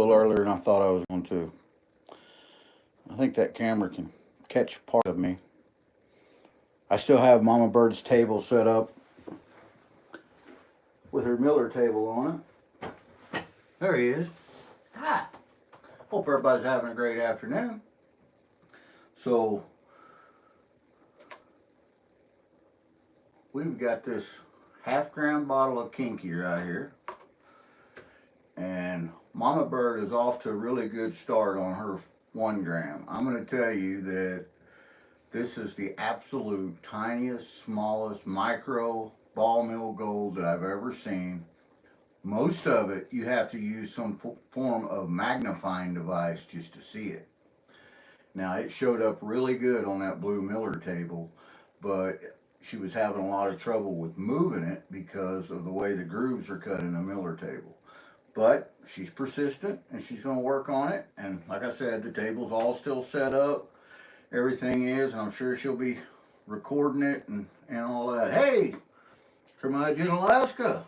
little earlier than I thought I was going to. I think that camera can catch part of me. I still have Mama Bird's table set up with her Miller table on it. There he is. Hi. Hope everybody's having a great afternoon. So, we've got this half-gram bottle of Kinky right here. And Mama Bird is off to a really good start on her 1 gram. I'm going to tell you that this is the absolute tiniest, smallest micro ball mill gold that I've ever seen. Most of it, you have to use some form of magnifying device just to see it. Now, it showed up really good on that blue Miller table, but she was having a lot of trouble with moving it because of the way the grooves are cut in the Miller table. But she's persistent and she's going to work on it. And like I said, the table's all still set up. Everything is, and I'm sure she'll be recording it and all that. Hey, Curmudgeon, Alaska.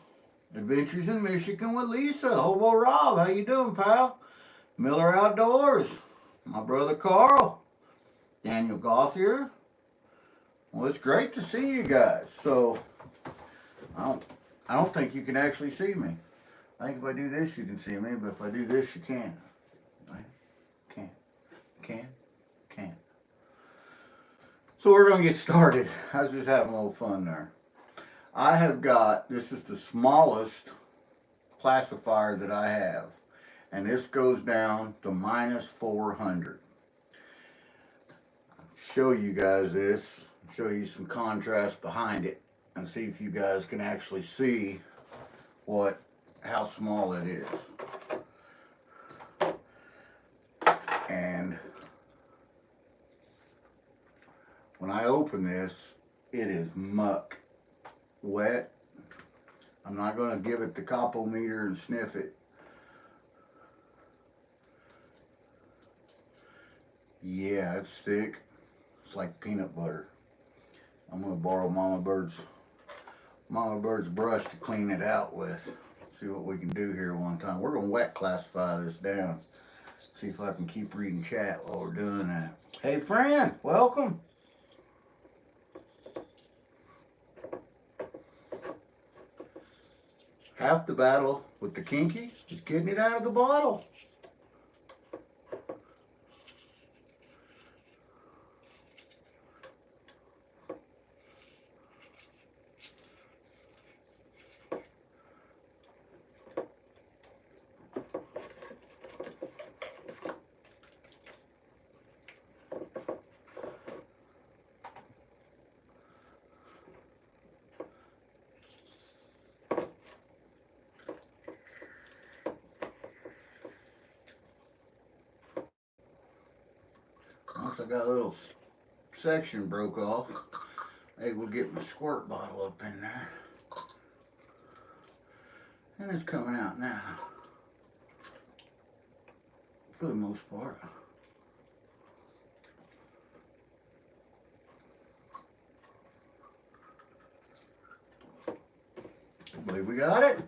Adventures in Michigan with Lisa. Hobo Rob, how you doing, pal? Miller Outdoors. My brother Carl. Daniel Gothier. Well, it's great to see you guys. So, I don't think you can actually see me. I think if I do this, you can see me, but if I do this, you can't. Can't. So we're going to get started. I was just having a little fun there. I have got, this is the smallest classifier that I have. And this goes down to -400. Show you guys this. Show you some contrast behind it. And see if you guys can actually see how small it is. And when I open this, it is muck, wet. I'm not going to give it the copometer and sniff it. Yeah, it's thick. It's like peanut butter. I'm going to borrow Mama Bird's brush to clean it out with. See what we can do here one time. We're going to wet classify this down. See if I can keep reading chat while we're doing that. Hey, friend, welcome. Half the battle with the Kinky is getting it out of the bottle. Once I got a little section broke off, maybe we'll get my squirt bottle up in there. And it's coming out now, for the most part. I believe we got it.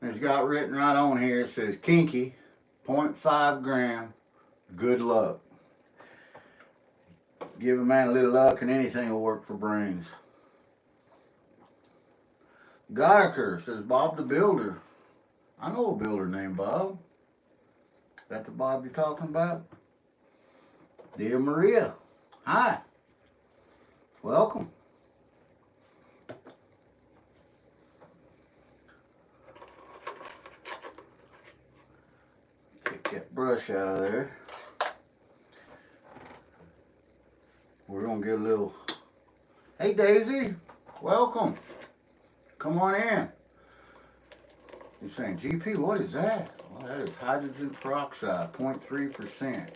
And it's got written right on here, it says Kinky, 0.5 gram, good luck. Give a man a little luck and anything will work for brains. Geiger says Bob the Builder. I know a builder named Bob. Is that the Bob you're talking about? Dear Maria, hi. Welcome. Take that brush out of there. We're going to get a little... Hey, Daisy. Welcome. Come on in. You're saying, GP, what is that? Well, that is hydrogen peroxide, 0.3%.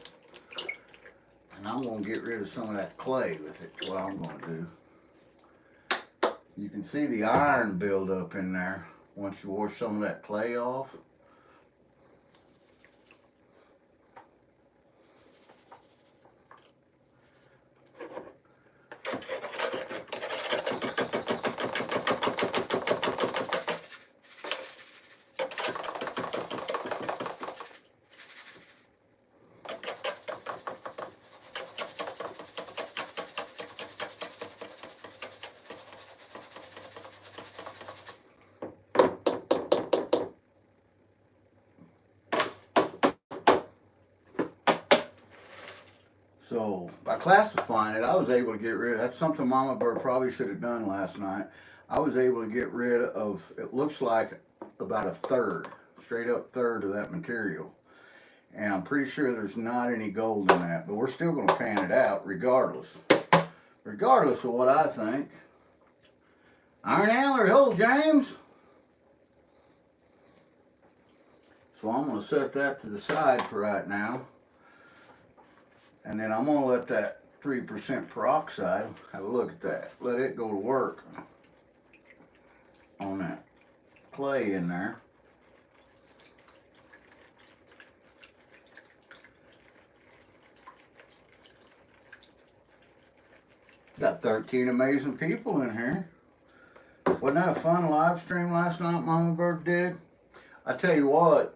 And I'm going to get rid of some of that clay with it, what I'm going to do. You can see the iron build up in there once you wash some of that clay off. So by classifying it, I was able to get rid of, that's something Mama Bird probably should have done last night. I was able to get rid of, it looks like about a third, straight up third of that material. And I'm pretty sure there's not any gold in that, but we're still going to pan it out regardless. Regardless of what I think. Iron antler, hold James. So I'm going to set that to the side for right now. And then I'm going to let that 3% peroxide, have a look at that. Let it go to work on that clay in there. Got 13 amazing people in here. Wasn't that a fun live stream last night Mama Bird did? I tell you what,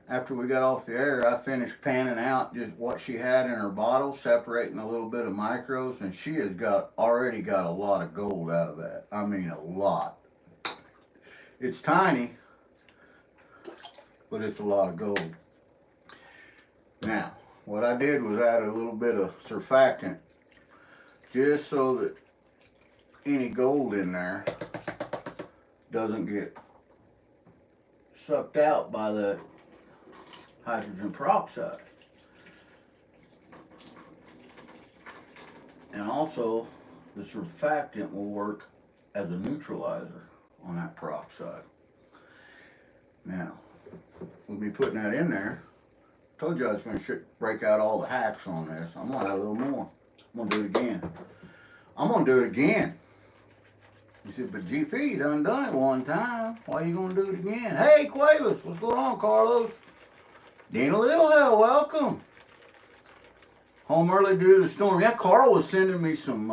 after we got off the air, I finished panning out just what she had in her bottle, separating a little bit of micros, and she has already got a lot of gold out of that. I mean, a lot. It's tiny, but it's a lot of gold. Now, what I did was add a little bit of surfactant, just so that any gold in there doesn't get sucked out by the hydrogen peroxide. And also the surfactant will work as a neutralizer on that peroxide. Now, we'll be putting that in there. Told you I was going to break out all the hacks on this. I'm going to add a little more. I'm going to do it again. I'm going to do it again. You said, but GP, you done it one time. Why are you going to do it again? Hey, Cuevas, what's going on, Carlos? Dina Littlehell, welcome. Home early due to the storm. Yeah, Carl was sending me some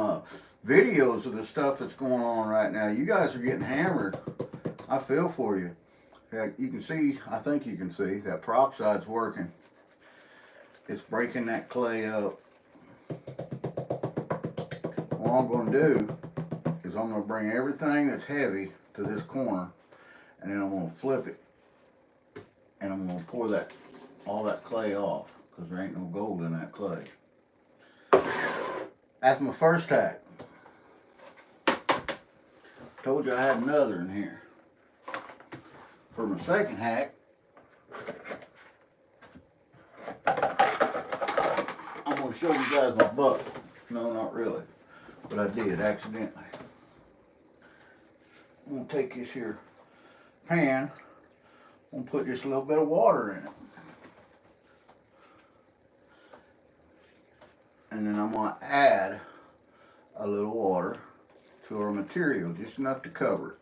videos of the stuff that's going on right now. You guys are getting hammered. I feel for you. Yeah, you can see, I think you can see, that peroxide's working. It's breaking that clay up. What I'm going to do is I'm going to bring everything that's heavy to this corner, and then I'm going to flip it, and I'm going to pour all that clay off, because there ain't no gold in that clay. That's my first hack. Told you I had another in here. For my second hack, I'm going to show you guys my butt. No, not really, but I did accidentally. I'm going to take this here pan, I'm going to put just a little bit of water in it. And then I'm going to add a little water to our material, just enough to cover it.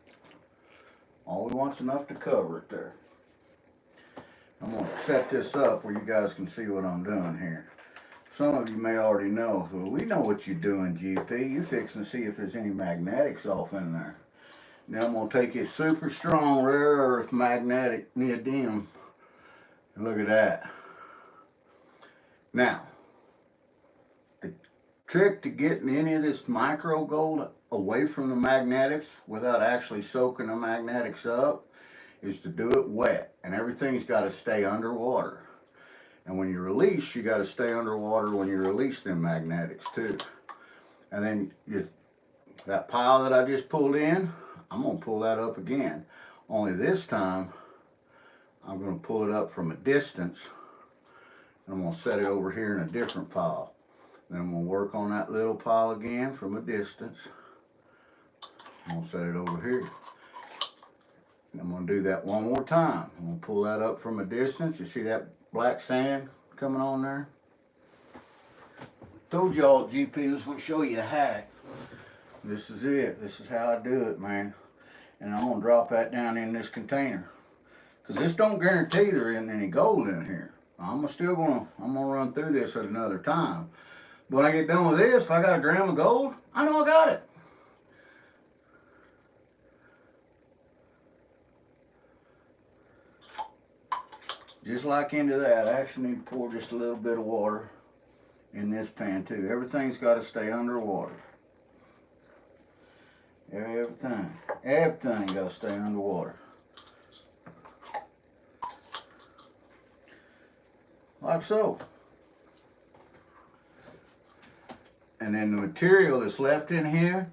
All we want is enough to cover it there. I'm going to set this up where you guys can see what I'm doing here. Some of you may already know. So we know what you're doing, GP. You're fixing to see if there's any magnetics off in there. Now I'm going to take this super strong rare earth magnetic neodymium and look at that. Now, the trick to getting any of this micro gold away from the magnetics without actually soaking the magnetics up is to do it wet, and everything's got to stay underwater. And when you release, you got to stay underwater when you release them magnetics too. And then that pile that I just pulled in, I'm going to pull that up again. Only this time, I'm going to pull it up from a distance, and I'm going to set it over here in a different pile. Then I'm going to work on that little pile again from a distance. I'm going to set it over here. And I'm going to do that one more time. I'm going to pull that up from a distance. You see that black sand coming on there? Told y'all GP was going to show you a hack. This is it. This is how I do it, man. And I'm going to drop that down in this container. Because this don't guarantee there isn't any gold in here. I'm going to run through this at another time. But when I get done with this, if I got a gram of gold, I know I got it. Just like into that, I actually need to pour just a little bit of water in this pan too. Everything's got to stay underwater. Everything got to stay underwater. Like so. And then the material that's left in here,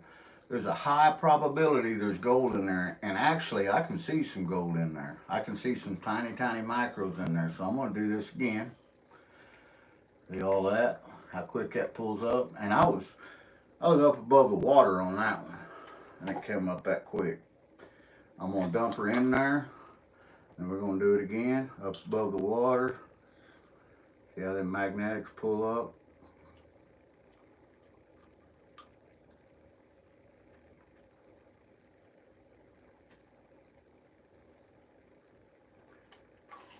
there's a high probability there's gold in there. And actually, I can see some gold in there. I can see some tiny, tiny micros in there. So I'm going to do this again. See all that? How quick that pulls up. And I was up above the water on that one. And it came up that quick. I'm going to dump her in there. And we're going to do it again. Up above the water. See how the magnetics pull up?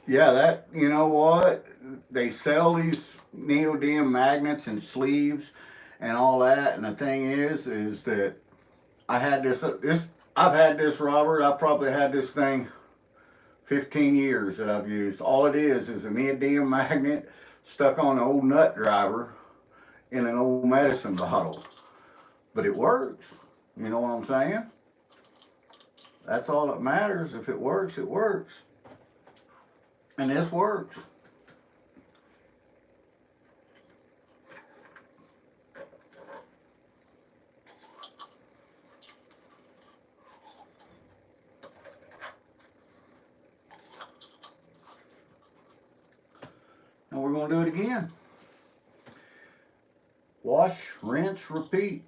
Yeah, that, you know what? They sell these neodymium magnets and sleeves and all that. And the thing is that I had I've had this, Robert. I've probably had this thing 15 years that I've used. All it is a neodymium magnet stuck on an old nut driver in an old medicine bottle. But it works. You know what I'm saying? That's all that matters. If it works, it works. And this works. And we're going to do it again. Wash, rinse, repeat.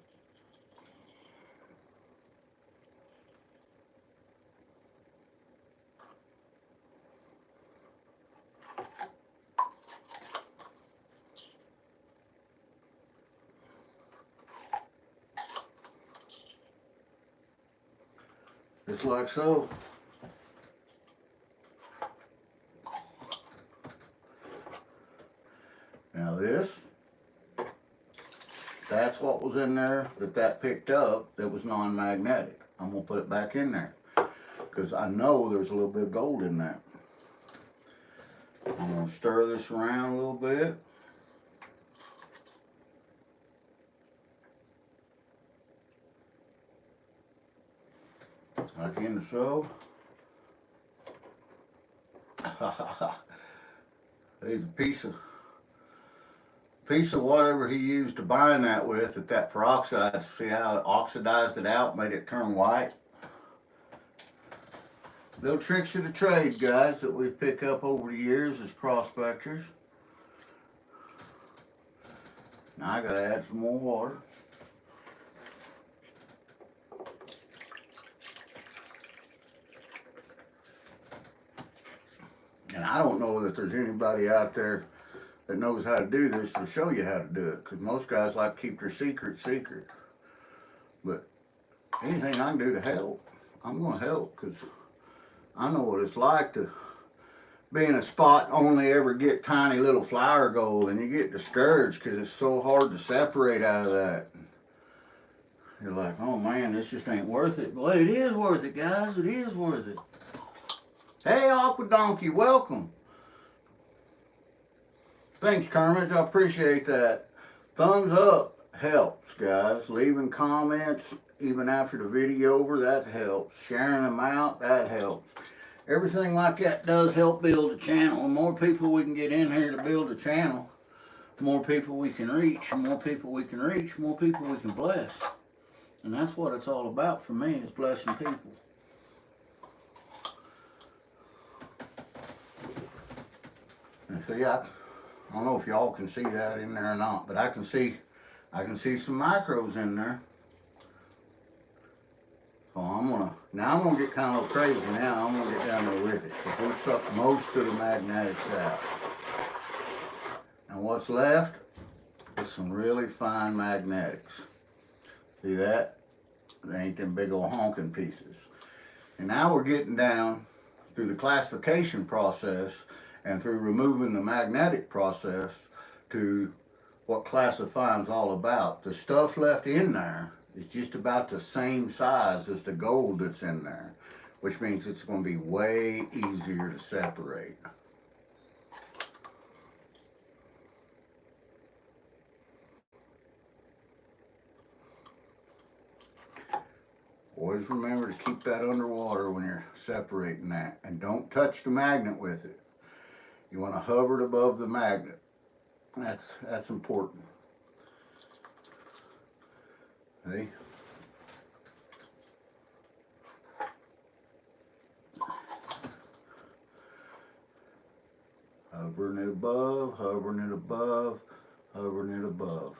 Just like so. Now this, that's what was in there that picked up that was non-magnetic. I'm going to put it back in there because I know there's a little bit of gold in that. I'm going to stir this around a little bit. Like in the so. There's a piece of whatever he used to bind that with at that peroxide. See how it oxidized it out, made it turn white? Little tricks of the trade, guys, that we pick up over the years as prospectors. Now I gotta add some more water. And I don't know that there's anybody out there that knows how to do this to show you how to do it, because most guys like to keep their secret. But anything I can do to help, I'm going to help, because I know what it's like to be in a spot and only ever get tiny little flower gold, and you get discouraged because it's so hard to separate out of that. You're like, oh man, this just ain't worth it. Well, it is worth it, guys. It is worth it. Hey, Aqua Donkey, welcome. Thanks, Kermit. I appreciate that. Thumbs up helps, guys. Leaving comments even after the video over, that helps. Sharing them out, that helps. Everything like that does help build the channel. The more people we can get in here to build the channel, the more people we can reach. The more people we can reach, the more people we can bless. And that's what it's all about for me, is blessing people. And see, I don't know if y'all can see that in there or not, but I can see some micros in there. So I'm gonna get kind of crazy now. I'm gonna get down there with it, because we've sucked most of the magnetics out. And what's left is some really fine magnetics. See that? They ain't them big old honking pieces. And now we're getting down through the classification process and through removing the magnetic process to what classifying's all about. The stuff left in there is just about the same size as the gold that's in there, which means it's going to be way easier to separate. Always remember to keep that underwater when you're separating that, and don't touch the magnet with it. You want to hover it above the magnet. That's important. See? Hovering it above, hovering it above, hovering it above.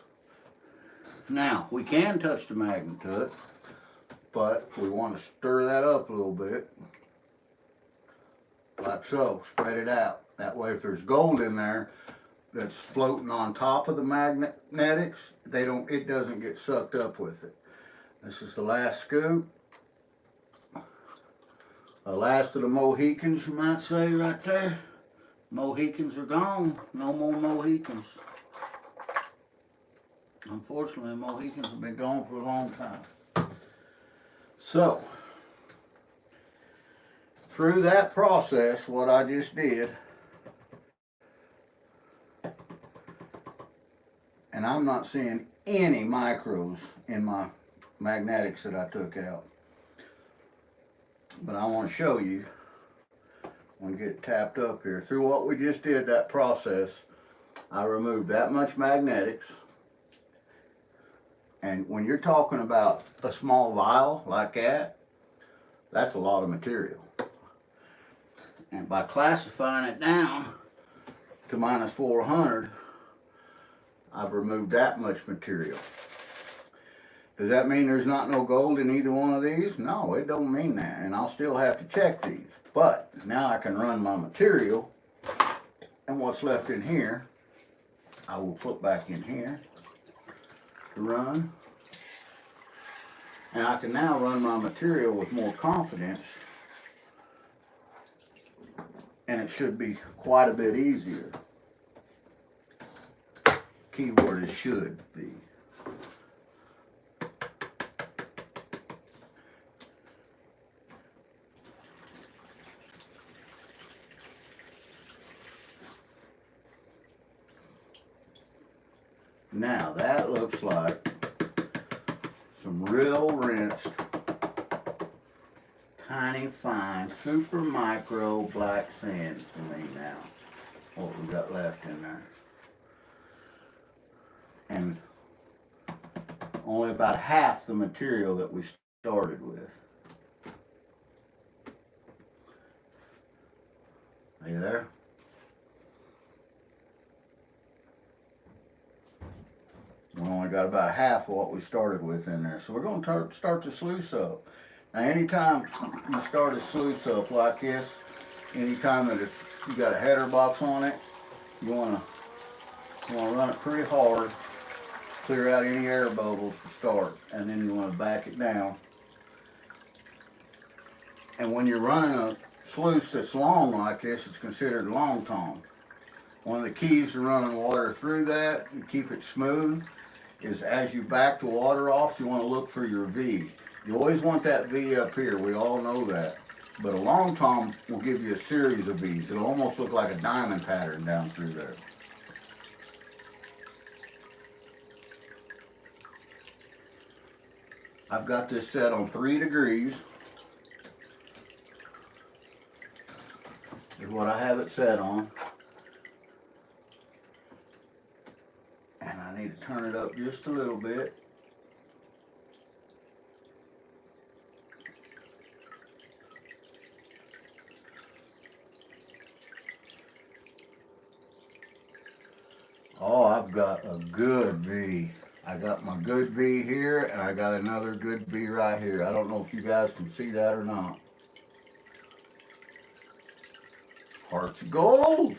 Now, we can touch the magnet to it, but we want to stir that up a little bit. Like so, spread it out. That way if there's gold in there that's floating on top of the magnetics, it doesn't get sucked up with it. This is the last scoop. The last of the Mohicans, you might say, right there. Mohicans are gone. No more Mohicans. Unfortunately, Mohicans have been gone for a long time. So, through that process, what I just did, and I'm not seeing any micros in my magnetics that I took out. But I want to show you, when we get it tapped up here, through what we just did, that process, I removed that much magnetics. And when you're talking about a small vial like that, that's a lot of material. And by classifying it down to minus 400, I've removed that much material. Does that mean there's not no gold in either one of these? No, it don't mean that. And I'll still have to check these. But now I can run my material, and what's left in here, I will put back in here to run. And I can now run my material with more confidence, and it should be quite a bit easier. Keyword is should be. Now that looks like some real rinsed, tiny, fine, super micro black sand to me now. What we got left in there. And only about half the material that we started with. Are you there? We only got about half of what we started with in there. So we're going to start the sluice up. Now anytime you start a sluice up like this, anytime that you got a header box on it, you want to run it pretty hard, clear out any air bubbles to start, and then you want to back it down. And when you're running a sluice that's long like this, it's considered long tom. One of the keys to running water through that and keep it smooth is as you back the water off, you want to look for your V. You always want that V up here, we all know that. But a long tom will give you a series of V's. It'll almost look like a diamond pattern down through there. I've got this set on 3 degrees. Is what I have it set on. And I need to turn it up just a little bit. Oh, I've got a good V. I got my good V here, and I got another good V right here. I don't know if you guys can see that or not. Hearts of gold.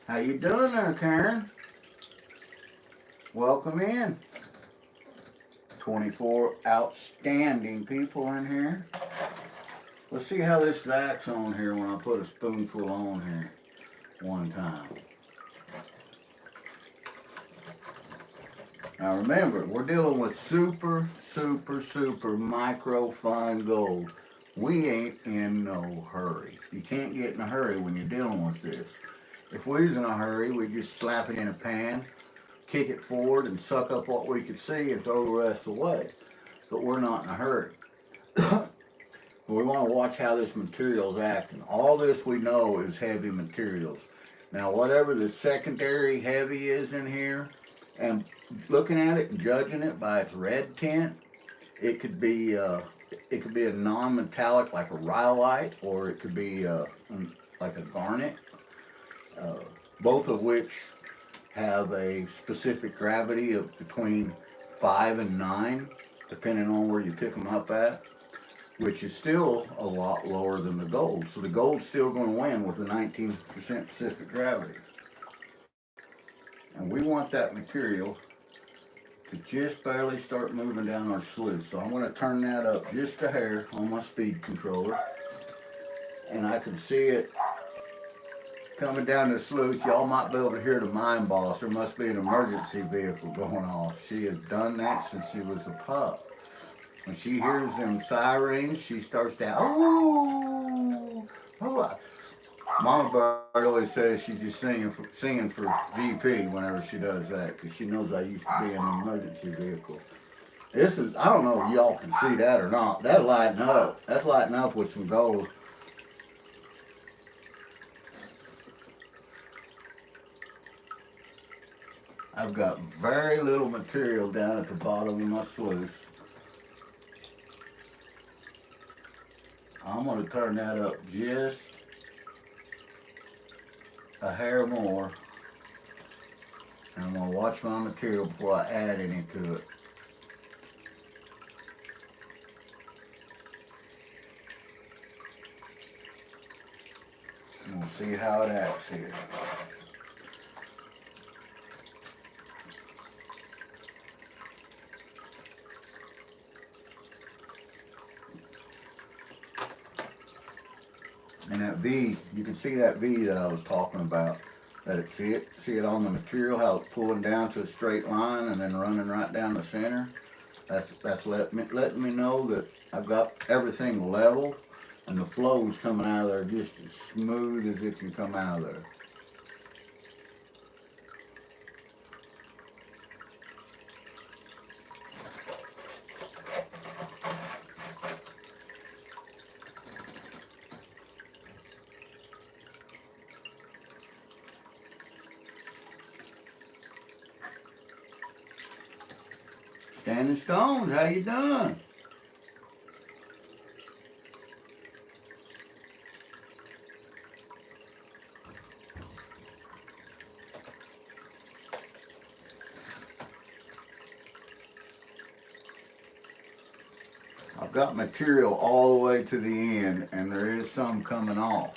How you doing there, Karen? Welcome in. 24 outstanding people in here. Let's see how this acts on here when I put a spoonful on here one time. Now remember, we're dealing with super, super, super micro fine gold. We ain't in no hurry. You can't get in a hurry when you're dealing with this. If we was in a hurry, we'd just slap it in a pan, kick it forward, and suck up what we could see and throw the rest away. But we're not in a hurry. We want to watch how this material's acting. All this we know is heavy materials. Now whatever the secondary heavy is in here, and looking at it and judging it by its red tint, it could be a non-metallic like a rhyolite, or it could be like a garnet. Uh, Both of which have a specific gravity of between 5 and 9, depending on where you pick them up at, which is still a lot lower than the gold. So the gold's still going to win with a 19% specific gravity. And we want that material to just barely start moving down our sluice. So I'm going to turn that up just a hair on my speed controller. And I can see it coming down the sluice. Y'all might be able to hear the mine boss. There must be an emergency vehicle going off. She has done that since she was a pup. When she hears them sirens, she starts to, oh, oh. Mama Bird always says she's just singing for GP whenever she does that, because she knows I used to be in an emergency vehicle. This is, I don't know if y'all can see that or not. That's lighting up. That's lighting up with some gold. I've got very little material down at the bottom of my sluice. I'm going to turn that up just a hair more. And I'm going to watch my material before I add any to it. And we'll see how it acts here. And that V, you can see that V that I was talking about. See it on the material, how it's pulling down to a straight line and then running right down the center. That's letting me know that I've got everything level and the flow's coming out of there just as smooth as it can come out of there. Standing Stones, how you doing? I've got material all the way to the end, and there is some coming off.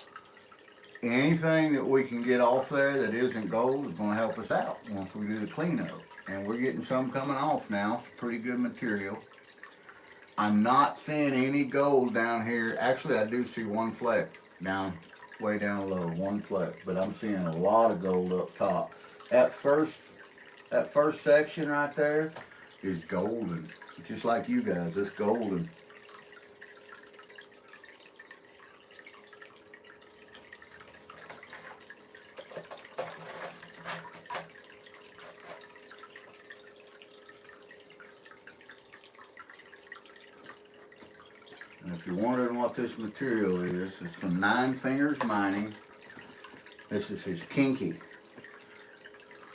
Anything that we can get off there that isn't gold is going to help us out once we do the cleanup. And we're getting some coming off now. It's pretty good material. I'm not seeing any gold down here. Actually, I do see one fleck down, way down low, one fleck. But I'm seeing a lot of gold up top. That first section right there is golden. Just like you guys, it's golden. And if you're wondering what this material is, it's from Nine Fingers Mining. This is his Kinky.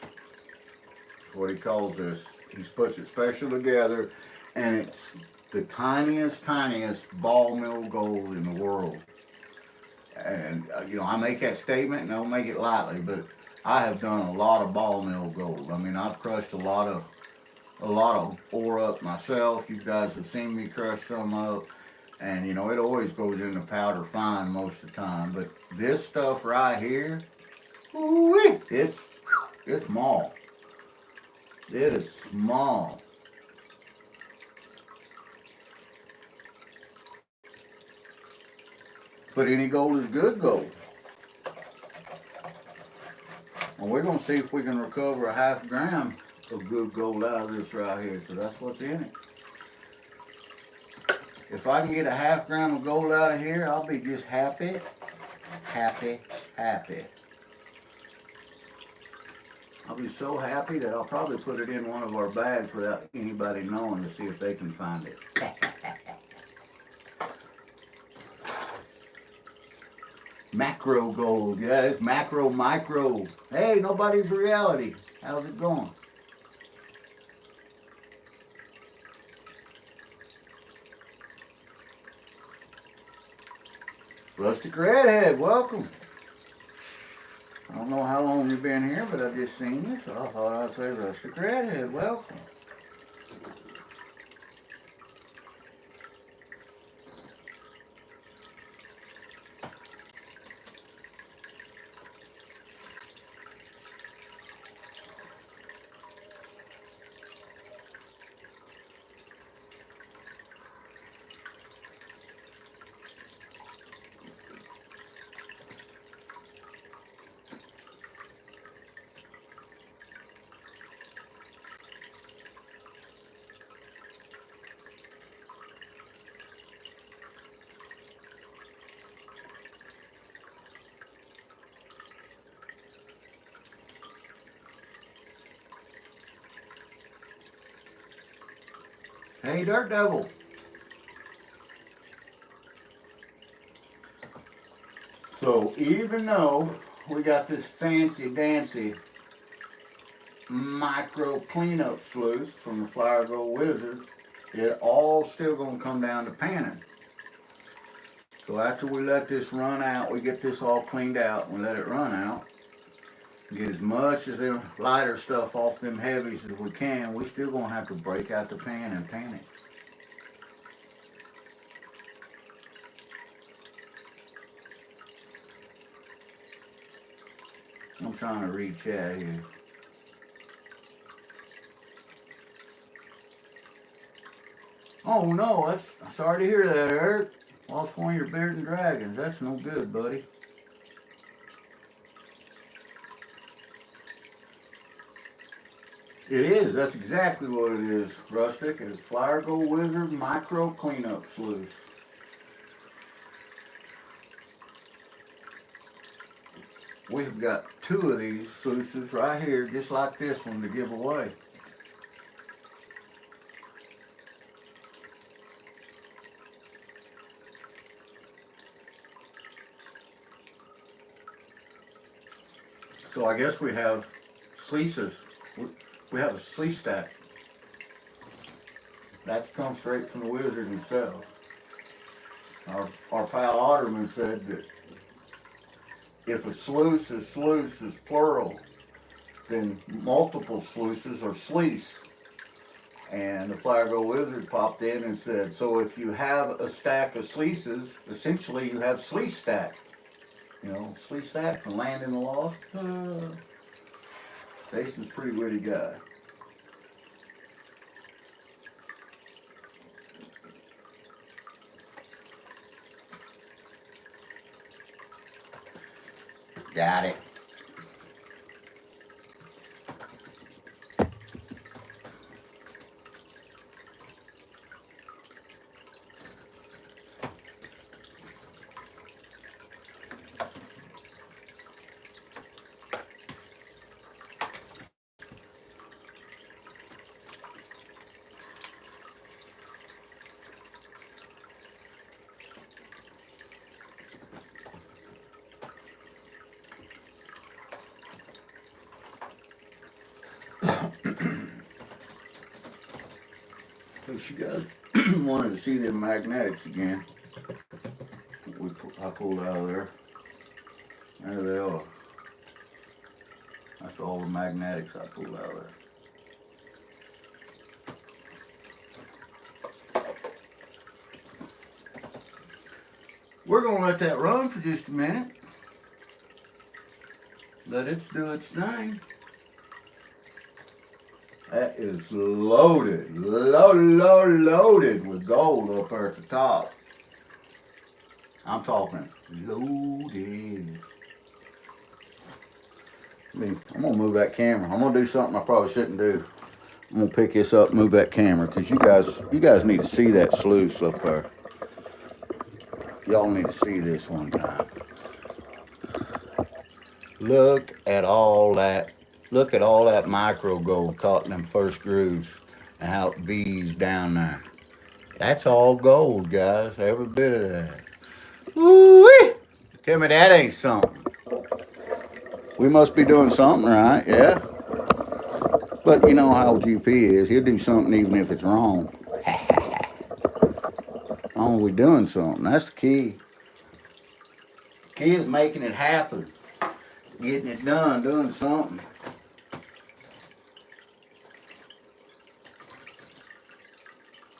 That's what he calls this. He puts it special together, and it's the tiniest ball mill gold in the world. And you know, I make that statement and I don't make it lightly, but I have done a lot of ball mill gold. I mean, I've crushed a lot of ore up myself. You guys have seen me crush some up. And you know, it always goes into powder fine most of the time. But this stuff right here, ooh-wee, it's small. It is small. But any gold is good gold. And we're going to see if we can recover a ½ gram of good gold out of this right here, because that's what's in it. If I can get a ½ gram of gold out of here, I'll be just happy, happy, happy. I'll be so happy that I'll probably put it in one of our bags without anybody knowing to see if they can find it. Macro gold, yeah, it's macro, micro. Hey, nobody's reality. How's it going? Rustic Redhead, welcome. I don't know how long you've been here, but I've just seen you, so I thought I'd say Rustic Redhead, welcome. Hey, Dirt Devil. So even though we got this fancy dancy micro cleanup sluice from the Flower Gold Wizard, it all still gonna come down to panning. So after we let this run out, we get this all cleaned out, we let it run out, get as much of the lighter stuff off them heavies as we can, we still gonna have to break out the pan and pan it. I'm trying to read chat here. Oh no, I'm sorry to hear that, Eric. Lost one of your bearded dragons. That's no good, buddy. It is. That's exactly what it is, Rustic. It's Flower Gold Wizard Micro Cleanup Sluice. We've got 2 of these sluices right here, just like this one, to give away. So I guess we have sluices. We have a sluice stack. That's come straight from the wizard himself. Our pal Otterman said that if a sluice is plural, then multiple sluices are sluice. And the Flower Gold Wizard popped in and said, so if you have a stack of sluices, essentially you have sluice stack. You know, sluice stack from Land in the Lost. Jason's a pretty witty guy. Got it. In case you guys wanted to see them magnetics again, I pulled out of there. There they are. That's all the magnetics I pulled out of there. We're going to let that run for just a minute. Let it do its thing. That is loaded, loaded with gold up there at the top. I'm talking loaded. I'm gonna move that camera. I'm gonna do something I probably shouldn't do. I'm gonna pick this up, move that camera, because you guys need to see that sluice up there. Y'all need to see this one time. Look at all that. Look at all that micro gold caught in them first grooves and how it V's down there. That's all gold, guys. Every bit of that. Woo-wee! Tell me that ain't something. We must be doing something right, yeah? But you know how GP is. He'll do something even if it's wrong. Oh, we doing something. That's the key. Key is making it happen, getting it done, doing something.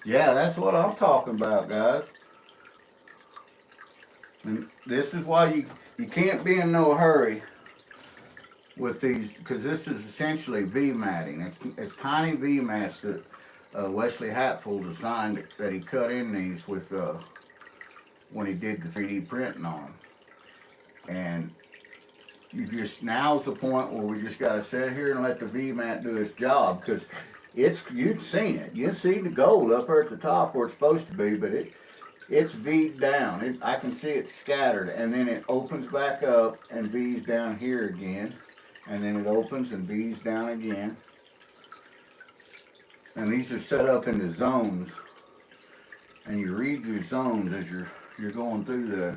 Yeah, that's what I'm talking about, guys. And this is why you can't be in no hurry with these, because this is essentially V matting. It's tiny V mats that Wesley Hatfield designed, that he cut in these with when he did the 3D printing on them. And now's the point where we just got to sit here and let the V mat do its job, because you've seen it. You've seen the gold up there at the top where it's supposed to be, but it's V'd down. I can see it scattered, and then it opens back up and V's down here again, and then it opens and V's down again. And these are set up into zones, and you read your zones as you're going through the.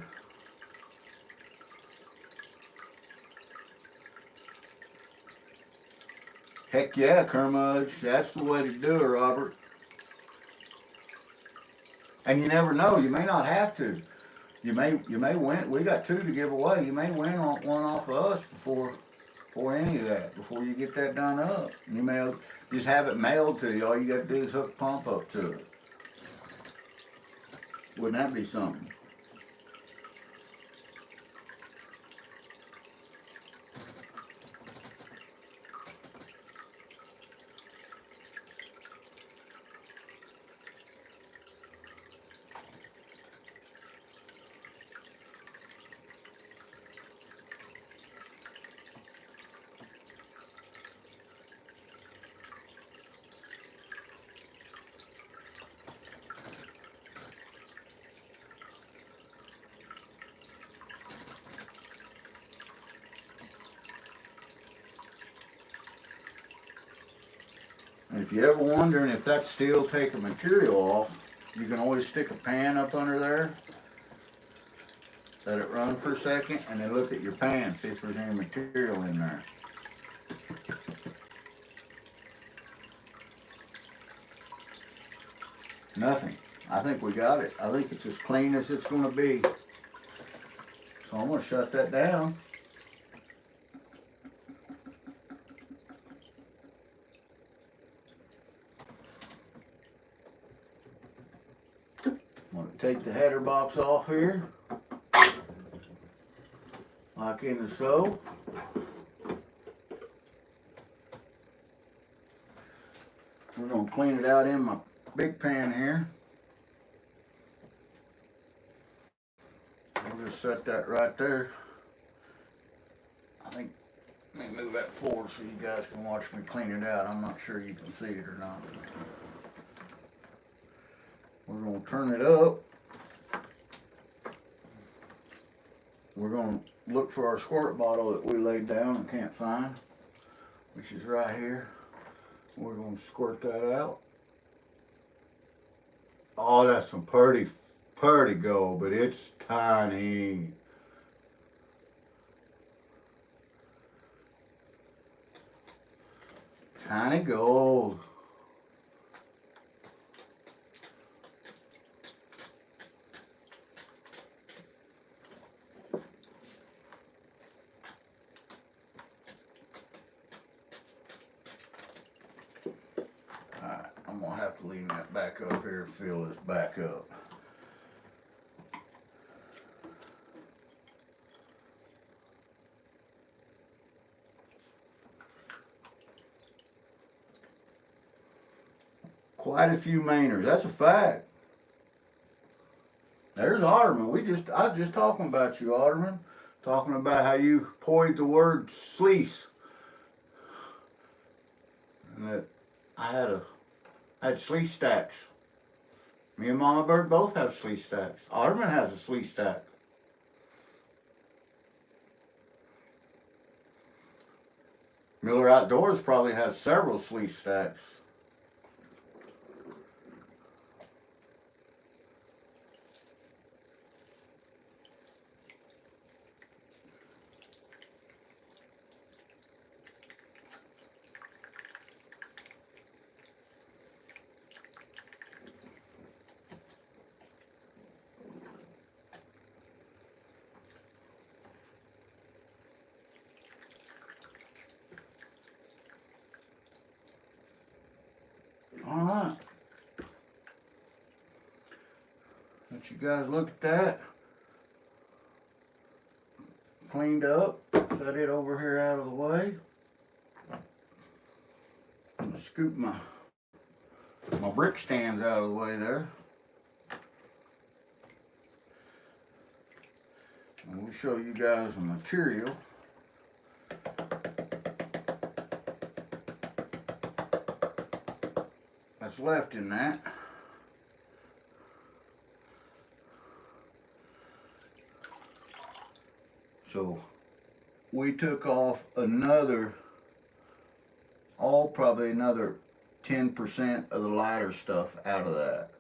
Heck yeah, Kermudge, that's the way to do it, Robert. And you never know, you may not have to. You may win. We got 2 to give away. You may win one off of us before any of that, before you get that done up. You may just have it mailed to you. All you got to do is hook pump up to it. Wouldn't that be something? And if you're ever wondering if that's still taking material off, you can always stick a pan up under there, let it run for a second, and then look at your pan, see if there's any material in there. Nothing. I think we got it. I think it's as clean as it's going to be. So I'm going to shut that down. I'm going to take the header box off here, like in the so. We're going to clean it out in my big pan here. We'll just set that right there. I think, let me move that forward so you guys can watch me clean it out. I'm not sure you can see it or not. We're going to turn it up. We're going to look for our squirt bottle that we laid down and can't find, which is right here. We're going to squirt that out. Oh, that's some pretty gold, but it's tiny. Tiny gold. Alright, I'm going to have to lean that back up here and fill this back up. Quite a few mainers. That's a fact. There's Otterman. I was just talking about you, Otterman. Talking about how you poised the word sluice. And that I had sluice stacks. Me and Mama Bird both have sluice stacks. Otterman has a sluice stack. Miller Outdoors probably has several sluice stacks. you guys look at that. Cleaned up, set it over here out of the way. I'm gonna scoop my brick stands out of the way there. And we'll show you guys the material. That's left in that. So we took off probably another 10% of the lighter stuff out of that.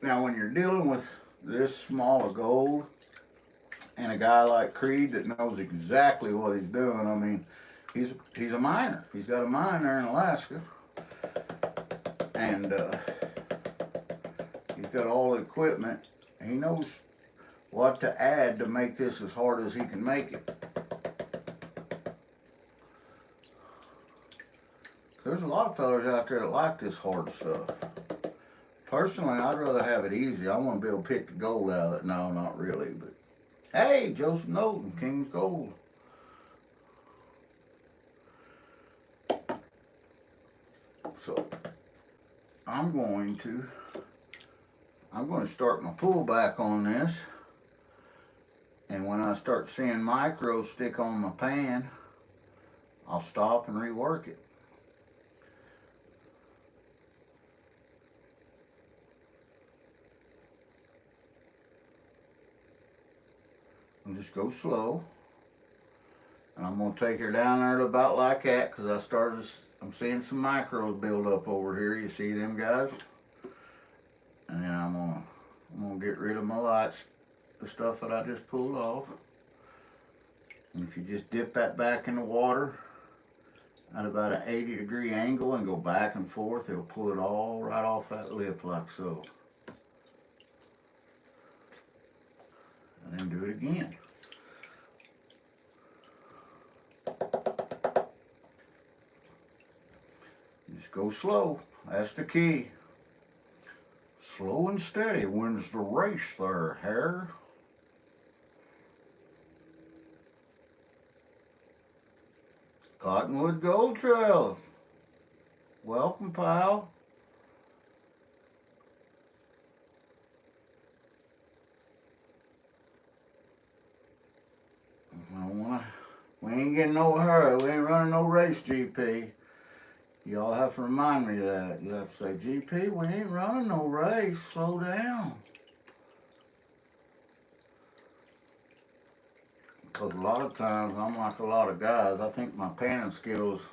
Now when you're dealing with this small of gold and a guy like Creed that knows exactly what he's doing, I mean, he's a miner. He's got a mine there in Alaska, and he's got all the equipment. He knows what to add to make this as hard as he can make it. There's a lot of fellas out there that like this hard stuff. Personally, I'd rather have it easy. I want to be able to pick the gold out of it. No, not really, but hey, Joseph Knowlton, King's Gold. So I'm going to start my pullback on this, and when I start seeing micros stick on my pan, I'll stop and rework it. And just go slow. And I'm going to take her down there to about like that, because I'm seeing some micros build up over here. You see them guys? And then I'm going to get rid of my lights, the stuff that I just pulled off. And if you just dip that back in the water at about an 80-degree angle and go back and forth, it'll pull it all right off that lip like so. And then do it again. Just go slow. That's the key. Slow and steady wins the race there, Hare. Cottonwood Gold Trail. Welcome, pal. We ain't getting no hurry. We ain't running no race, GP. Y'all have to remind me of that. You have to say, GP, we ain't running no race. Slow down. Because a lot of times, I'm like a lot of guys, I think my panning skills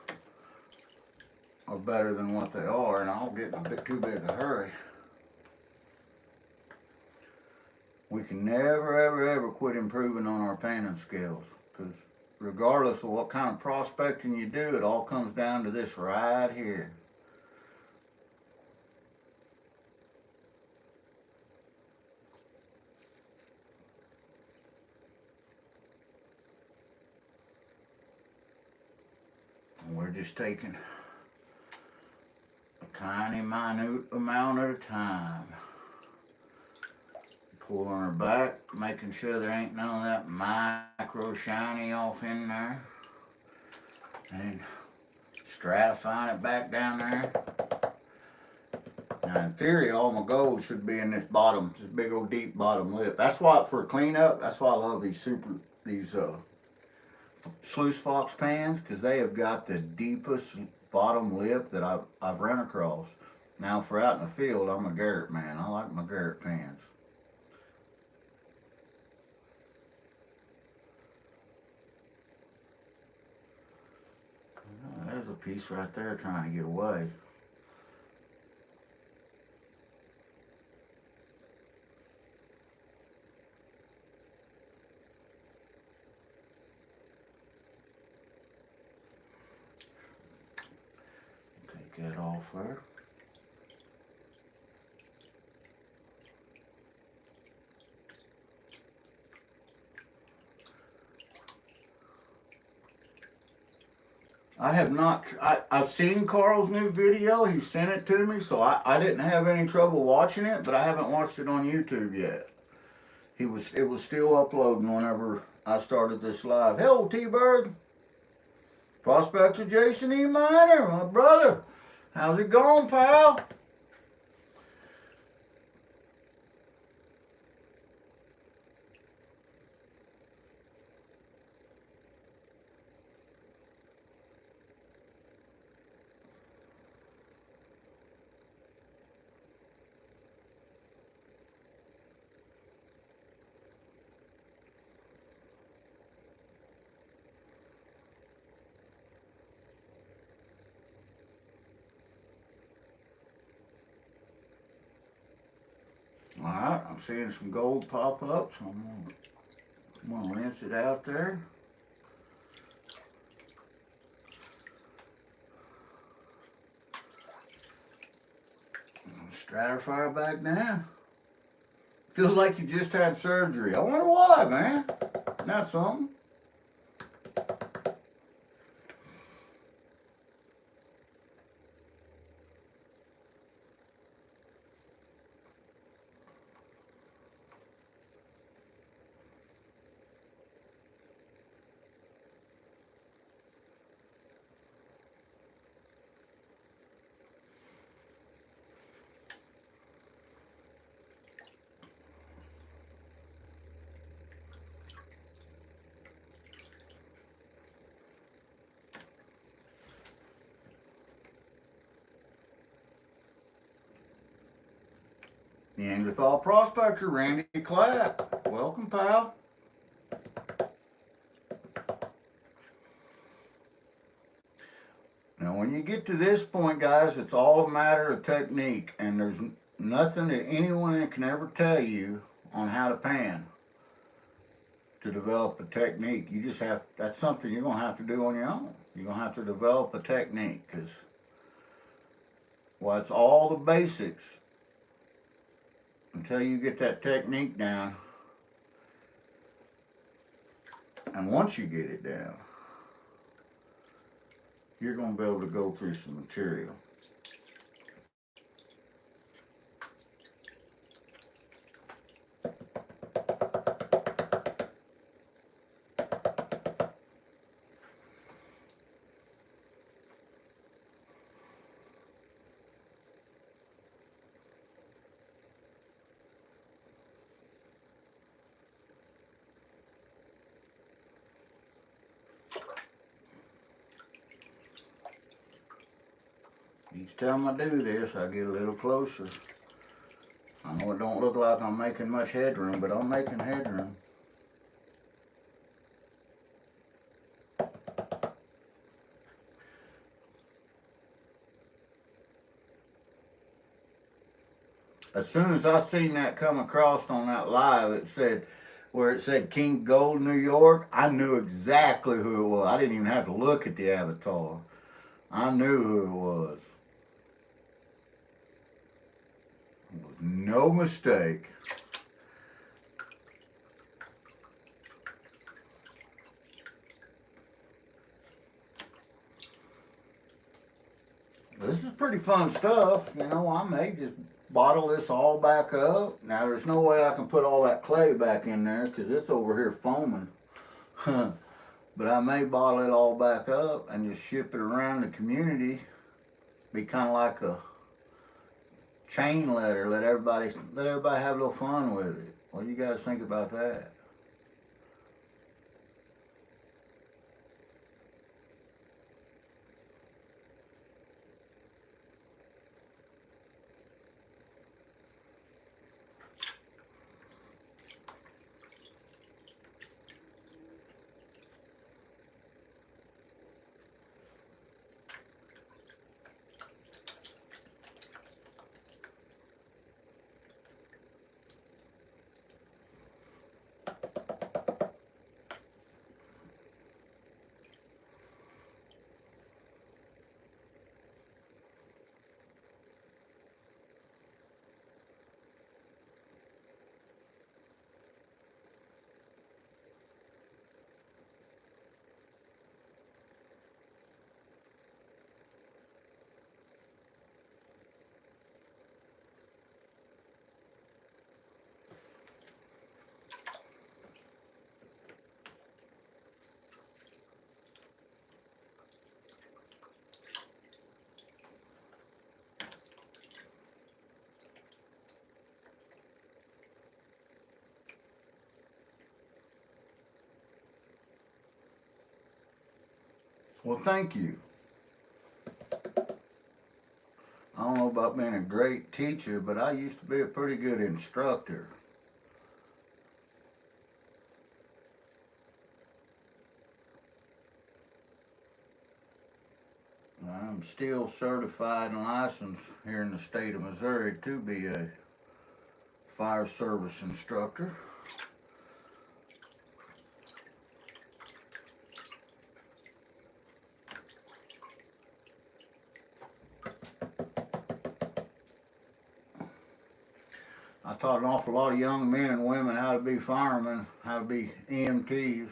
are better than what they are, and I'll get in a bit too big a hurry. We can never, ever, ever quit improving on our panning skills, because regardless of what kind of prospecting you do, it all comes down to this right here. And we're just taking a tiny, minute amount at a time. Pulling her back, making sure there ain't none of that micro shiny off in there. And stratifying it back down there. Now in theory, all my gold should be in this bottom, this big old deep bottom lip. That's why, for cleanup, that's why I love these sluice fox pans, because they have got the deepest bottom lip that I've run across. Now for out in the field, I'm a Garrett man. I like my Garrett pans. There's a piece right there trying to get away. Take that off there. I have not. I've seen Carl's new video. He sent it to me, so I didn't have any trouble watching it, but I haven't watched it on YouTube yet. It was still uploading whenever I started this live. Hello, T-Bird. Prospector Jason E. Minor, my brother. How's it going, pal? Alright, I'm seeing some gold pop up, so I'm gonna rinse it out there. Stratifier back down. Feels like you just had surgery. I wonder why, man. Not something. Neanderthal Prospector, Randy Clapp. Welcome, pal. Now, when you get to this point, guys, it's all a matter of technique, and there's nothing that anyone can ever tell you on how to pan to develop a technique. You just have, that's something you're going to have to do on your own. You're going to have to develop a technique, because, well, it's all the basics until you get that technique down. And once you get it down, you're going to be able to go through some material. Each time I do this, I get a little closer. I know it don't look like I'm making much headroom, but I'm making headroom. As soon as I seen that come across on that live, it said, where it said King Gold, New York, I knew exactly who it was. I didn't even have to look at the avatar. I knew who it was. It was no mistake. This is pretty fun stuff. You know, I may just bottle this all back up. Now, there's no way I can put all that clay back in there because it's over here foaming. But I may bottle it all back up and just ship it around the community. Be kind of like a chain letter. Let everybody have a little fun with it. What do you guys think about that? Well, thank you. I don't know about being a great teacher, but I used to be a pretty good instructor. I'm still certified and licensed here in the state of Missouri to be a fire service instructor. I taught an awful lot of young men and women how to be firemen, how to be EMTs.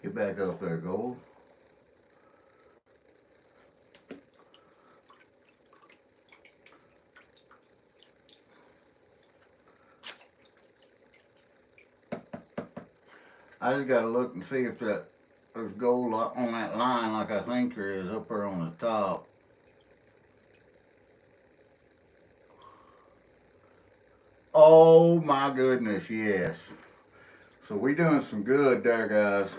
Get back up there, Gold. I just gotta look and see if there's gold on that line like I think there is up there on the top. Oh my goodness, yes. So we doing some good there, guys.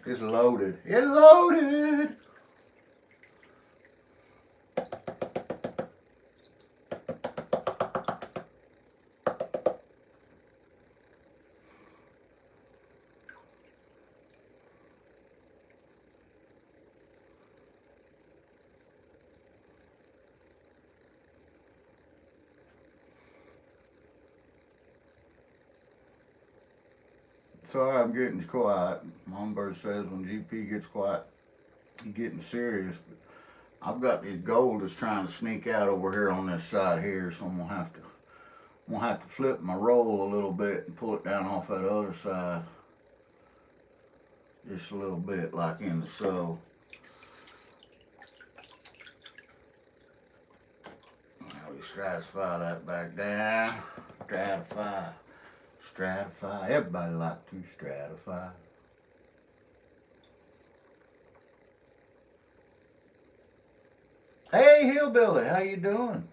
It's loaded. It's loaded! Sorry, I'm getting quiet. Mom Bird says when GP gets quiet, he's getting serious. But I've got these gold that's trying to sneak out over here on this side here, so I'm gonna have to flip my roll a little bit and pull it down off that other side. Just a little bit, like in so. Now we stratify that back down. Stratify. Stratify. Everybody like to stratify. Hey, Hillbilly, how you doing?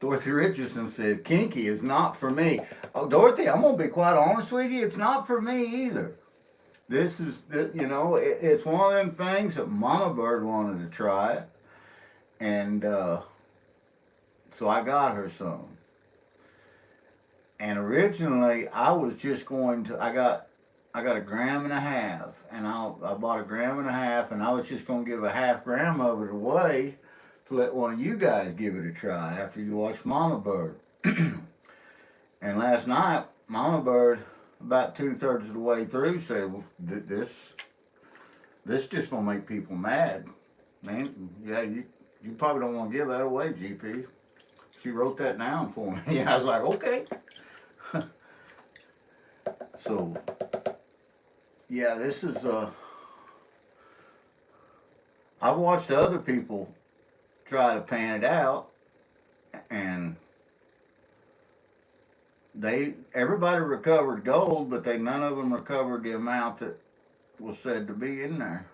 Dorothy Richardson says, Kinky is not for me. Oh, Dorothy, I'm going to be quite honest with you. It's not for me either. This is, you know, it's one of them things that Mama Bird wanted to try. And so I got her some. And originally, I was just going to, I got a gram and a half. And I bought a gram and a half. And I was just going to give a half gram of it away to let one of you guys give it a try after you watch Mama Bird. And last night, Mama Bird, about 2/3 of the way through, said, well, this just gonna make people mad. Man, yeah, you probably don't want to give that away, GP. She wrote that down for me. Yeah, I was like, okay. So, yeah, this is, I've watched other people try to pan it out, and everybody recovered gold, but none of them recovered the amount that was said to be in there.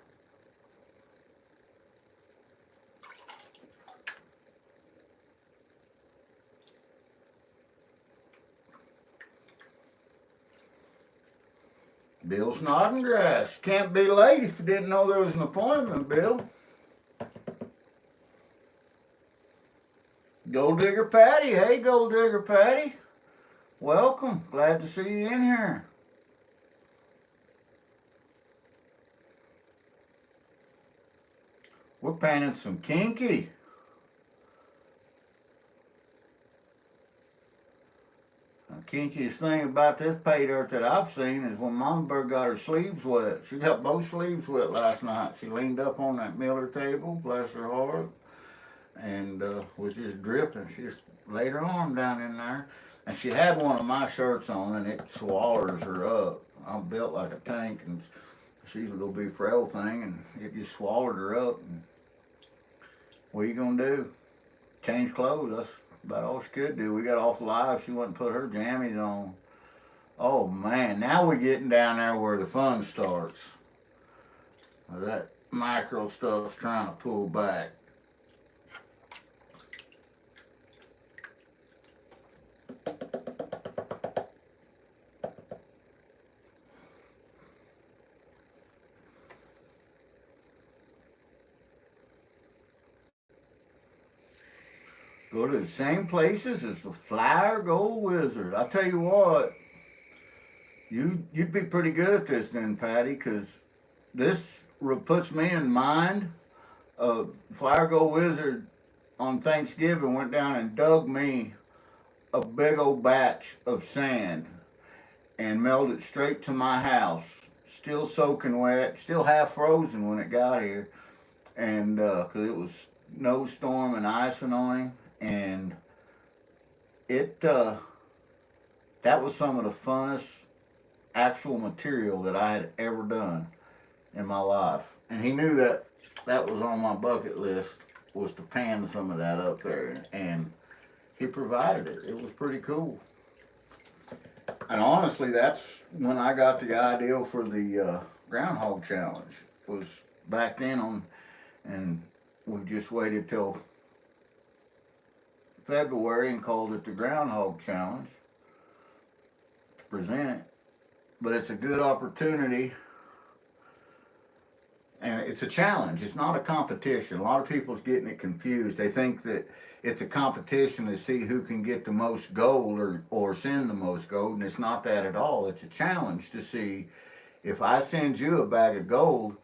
Bill Snodgrass. Can't be late if you didn't know there was an appointment, Bill. Gold Digger Patty. Hey, Gold Digger Patty. Welcome. Glad to see you in here. We're panning some Kinky. kinkiest thing about this pay dirt that I've seen is when Mama Bird got her sleeves wet. She got both sleeves wet last night. She leaned up on that Miller table, bless her heart, and was just dripping. She just laid her arm down in there. And she had one of my shirts on, and it swallows her up. I'm built like a tank, and she's a little bit frail thing, and it just swallowed her up. And what are you gonna do? Change clothes. That's about all she could do. We got off live. She wouldn't put her jammies on. Oh man, now we're getting down there where the fun starts. That micro stuff's trying to pull back. Go to the same places as the Flyer Gold Wizard. I tell you what, you'd be pretty good at this then, Patty, because this puts me in mind of Flyer Gold Wizard on Thanksgiving went down and dug me a big old batch of sand and mailed it straight to my house, still soaking wet, still half frozen when it got here, and because it was snowstorm and icing on him. And it that was some of the funnest actual material that I had ever done in my life. And he knew that that was on my bucket list, was to pan some of that up there, and he provided it. It was pretty cool. And honestly, that's when I got the idea for the groundhog challenge. It was back then on, and we just waited till February and called it the Groundhog Challenge to present it. But it's a good opportunity, and it's a challenge. It's not a competition. A lot of people's getting it confused. They think that it's a competition to see who can get the most gold or send the most gold, and it's not that at all. It's a challenge to see, if I send you a bag of gold,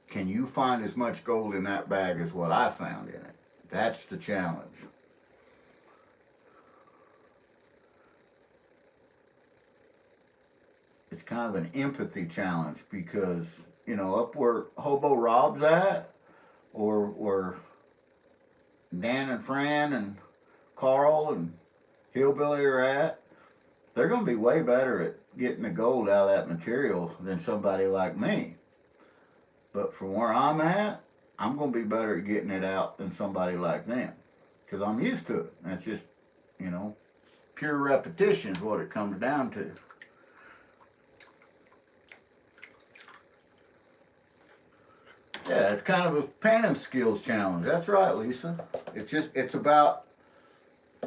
can you find as much gold in that bag as what I found in it? That's the challenge. It's kind of an empathy challenge because, you know, up where Hobo Rob's at, or where Dan and Fran and Carl and Hillbilly are at, they're going to be way better at getting the gold out of that material than somebody like me. But from where I'm at, I'm going to be better at getting it out than somebody like them, because I'm used to it. And it's just, you know, pure repetition is what it comes down to. Yeah, it's kind of a panning skills challenge. That's right, Lisa. It's about,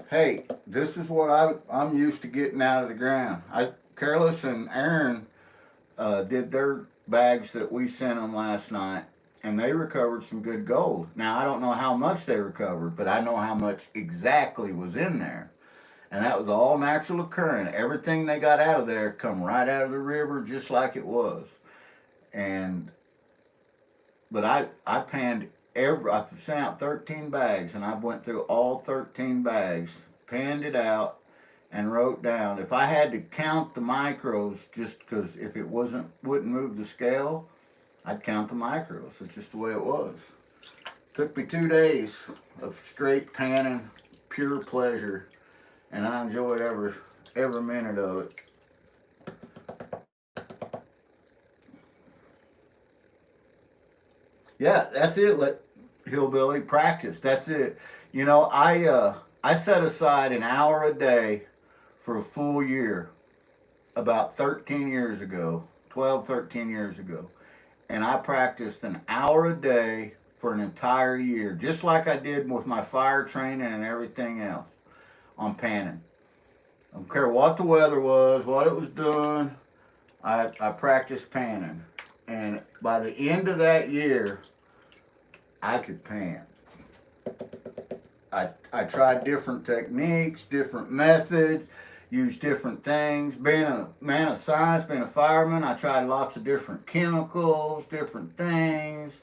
hey, this is what I'm used to getting out of the ground. Careless and Aaron did their bags that we sent them last night, and they recovered some good gold. Now, I don't know how much they recovered, but I know how much exactly was in there. And that was all natural occurring. Everything they got out of there come right out of the river just like it was. But I panned I sent out 13 bags, and I went through all 13 bags, panned it out, and wrote down. If I had to count the micros, just because if it wouldn't move the scale, I'd count the micros. It's just the way it was. Took me 2 days of straight panning, pure pleasure, and I enjoyed every minute of it. Yeah, that's it. Let Hillbilly practice. That's it. You know, I set aside an hour a day for a full year about 13 years ago, 12, 13 years ago. And I practiced an hour a day for an entire year, just like I did with my fire training and everything else on panning. I don't care what the weather was, what it was doing, I practiced panning. And by the end of that year, I could pan. I tried different techniques, different methods, used different things. Being a man of science, being a fireman, I tried lots of different chemicals, different things.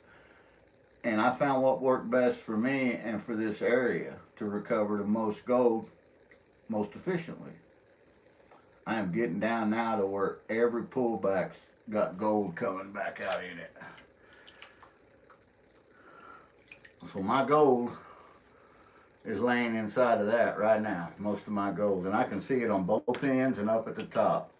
And I found what worked best for me and for this area to recover the most gold most efficiently. I am getting down now to where every pullback's got gold coming back out in it. So my gold is laying inside of that right now, most of my gold. And I can see it on both ends and up at the top.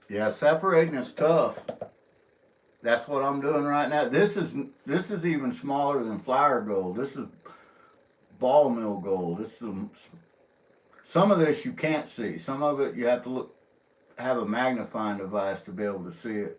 Yeah, separating is tough. That's what I'm doing right now. This is even smaller than flour gold. This is ball mill gold. This is some of this you can't see. Some of it you have to have a magnifying device to be able to see it.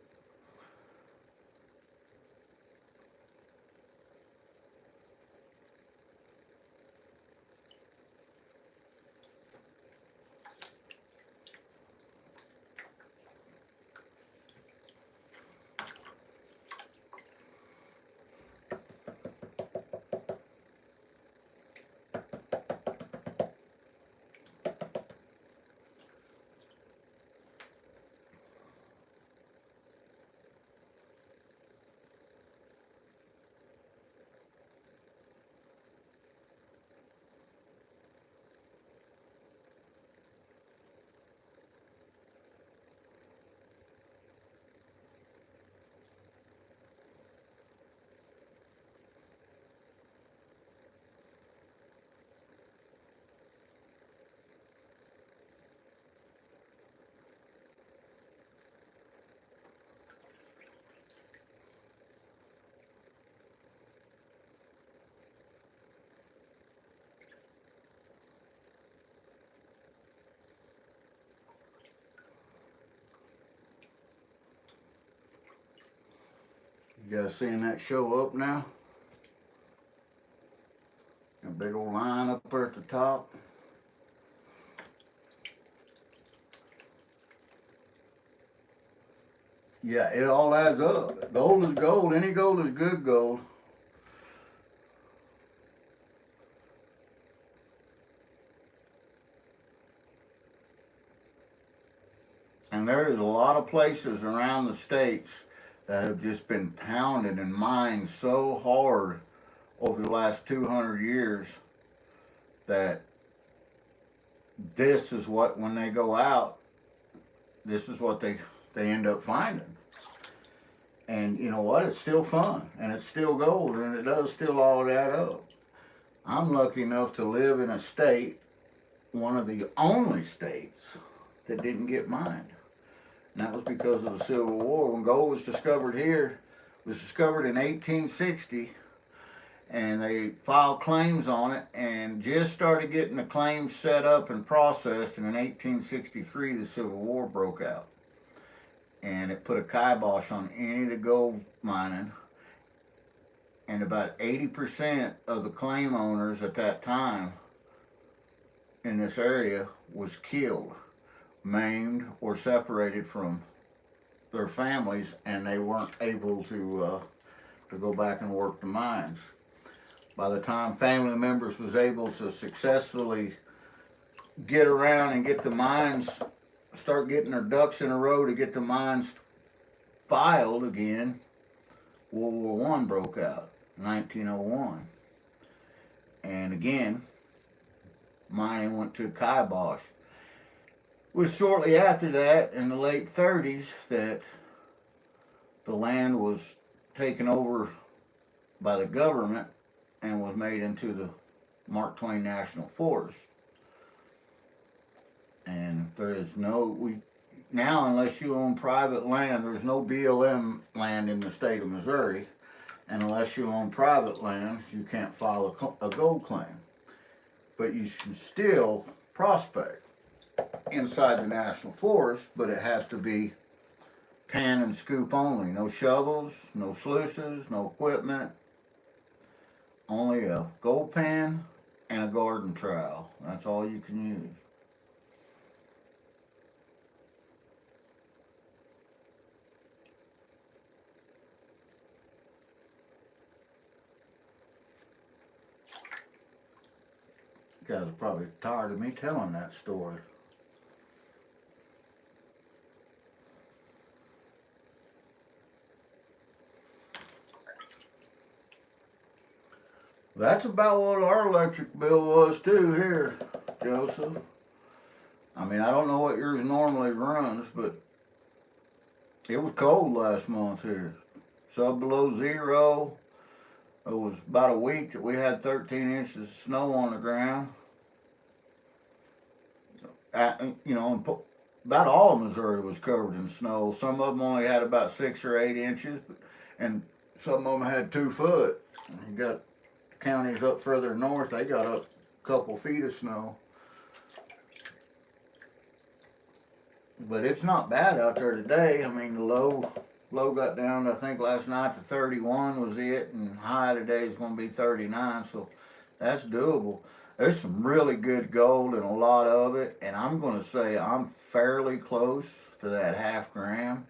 You guys seeing that show up now? A big old line up there at the top. Yeah, it all adds up. Gold is gold. Any gold is good gold. And there's a lot of places around the states that have just been pounded and mined so hard over the last 200 years that this is what, when they go out, this is what they end up finding. And you know what? It's still fun, and it's still gold, and it does still all add up. I'm lucky enough to live in a state, one of the only states, that didn't get mined. And that was because of the Civil War. When gold was discovered here, it was discovered in 1860, and they filed claims on it, and just started getting the claims set up and processed, and in 1863 the Civil War broke out. And it put a kibosh on any of the gold mining, and about 80% of the claim owners at that time in this area was killed, maimed, or separated from their families, and they weren't able to go back and work the mines. By the time family members was able to successfully get around and get the mines, start getting their ducks in a row to get the mines filed again, World War I broke out, 1901. And again, mining went to kibosh. It was shortly after that, in the late 30s, that the land was taken over by the government and was made into the Mark Twain National Forest. And there is now, unless you own private land, there's no BLM land in the state of Missouri. And unless you own private land, you can't file a gold claim. But you can still prospect inside the National Forest, but it has to be pan and scoop only. No shovels, no sluices, no equipment. Only a gold pan and a garden trowel. That's all you can use. You guys are probably tired of me telling that story. That's about what our electric bill was too here, Joseph. I mean, I don't know what yours normally runs, but it was cold last month here. Sub below zero. It was about a week that we had 13 inches of snow on the ground. About all of Missouri was covered in snow. Some of them only had about 6 or 8 inches, and some of them had 2 foot. You got counties up further north, they got up a couple feet of snow. But it's not bad out there today. I mean, the low got down, I think last night to 31 was it, and high today is going to be 39, so that's doable. There's some really good gold and a lot of it, and I'm going to say I'm fairly close to that ½ gram.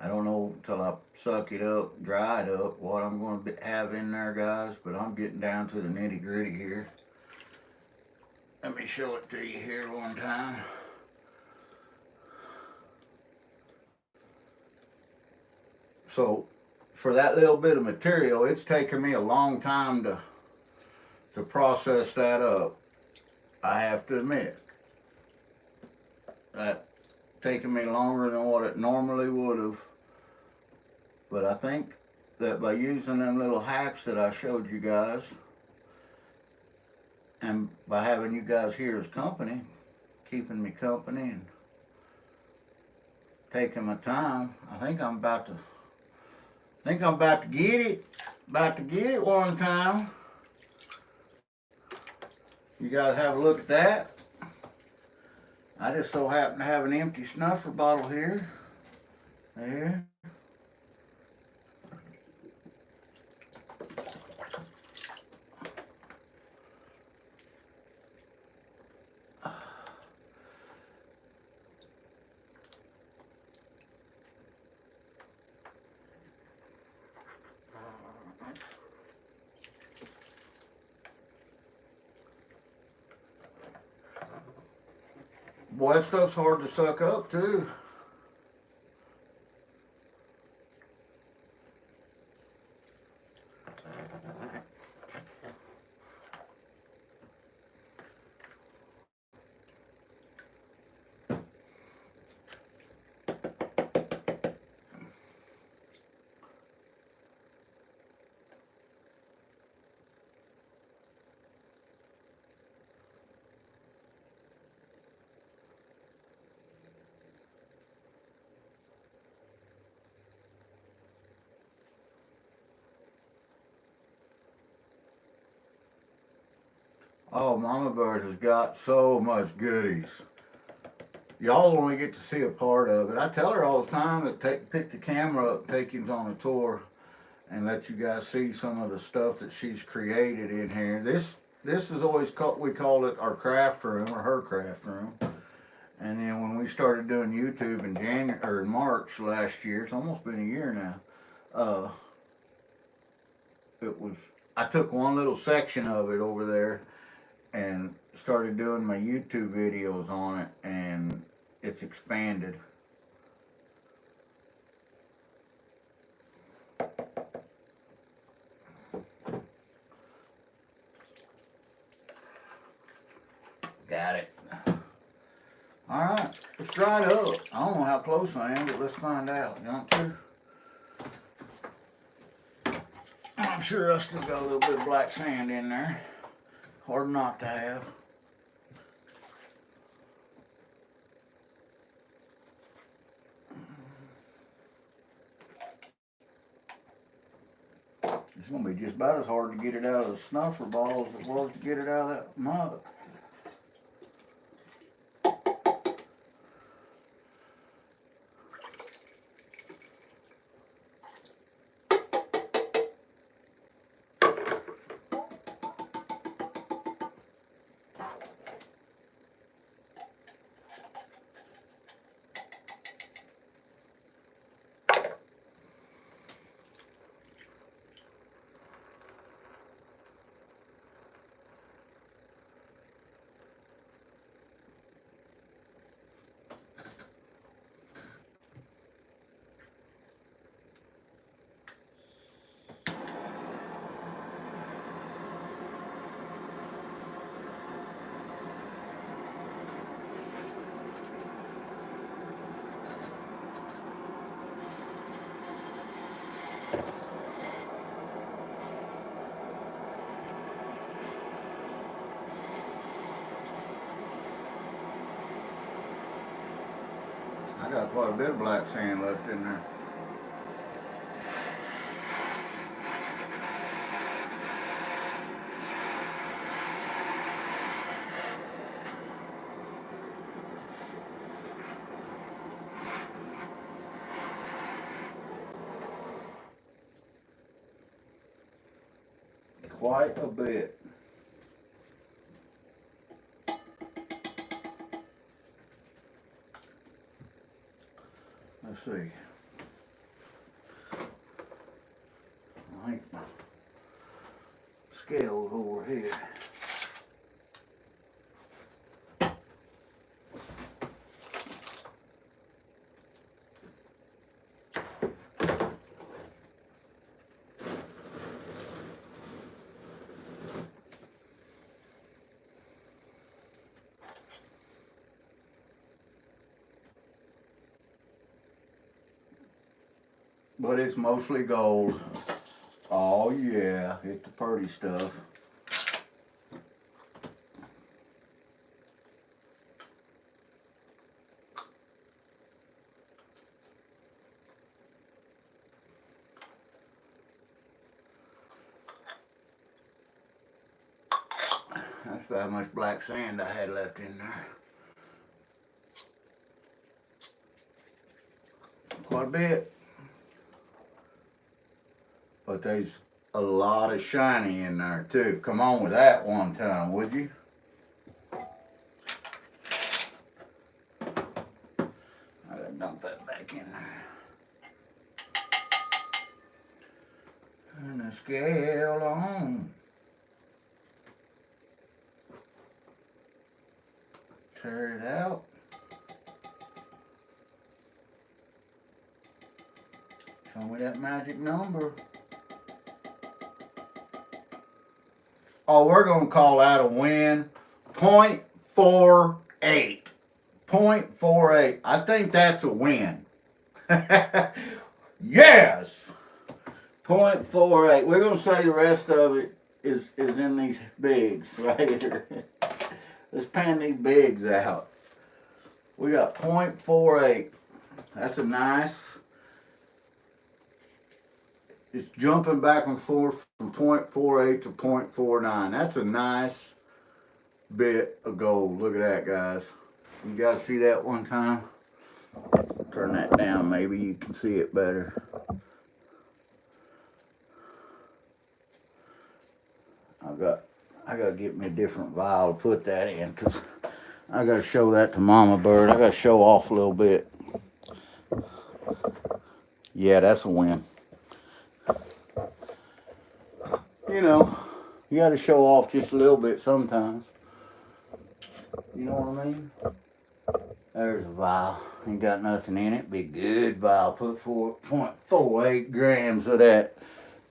I don't know until I suck it up, dry it up, what I'm going to have in there, guys, but I'm getting down to the nitty gritty here. Let me show it to you here one time. So, for that little bit of material, it's taken me a long time to process that up. I have to admit. That's taken me longer than what it normally would have. But I think that by using them little hacks that I showed you guys, and by having you guys here as company, keeping me company and taking my time, I think I'm about to get it. About to get it one time. You guys have a look at that. I just so happen to have an empty snuffer bottle here. There. Boy, that stuff's hard to suck up too. Oh, Mama Bird has got so much goodies. Y'all only get to see a part of it. I tell her all the time that pick the camera up, take you on a tour, and let you guys see some of the stuff that she's created in here. This is always we call it our craft room, or her craft room. And then when we started doing YouTube in January or March last year, it's almost been a year now. I took one little section of it over there and started doing my YouTube videos on it, and it's expanded. Got it. Alright, let's dry it up. I don't know how close I am, but let's find out. You want to? I'm sure I still got a little bit of black sand in there. Hard not to have. It's going to be just about as hard to get it out of the snuffer bottle as it was to get it out of that mug. I got quite a bit of black sand left in there. Quite a bit. Let's see. I think my scale's over here. But it's mostly gold. Oh yeah, it's the pretty stuff. That's about how much black sand I had left in there. Quite a bit. But there's a lot of shiny in there too. Come on with that one time, would you? I gotta dump that back in there. And the scale on. Tear it out. Show me that magic number. Oh, we're going to call that a win. 0.48. 0.48. I think that's a win. Yes! 0.48. We're going to say the rest of it is in these bigs right here. Let's pan these bigs out. We got 0.48. That's a nice. It's jumping back and forth from 0.48 to 0.49. That's a nice bit of gold. Look at that, guys. You guys see that one time? Turn that down, maybe you can see it better. I gotta get me a different vial to put that in, because I gotta show that to Mama Bird. I gotta show off a little bit. Yeah, that's a win. You know, you gotta show off just a little bit sometimes. You know what I mean? There's a vial. Ain't got nothing in it. Be a good vial. Put 4.48 grams of that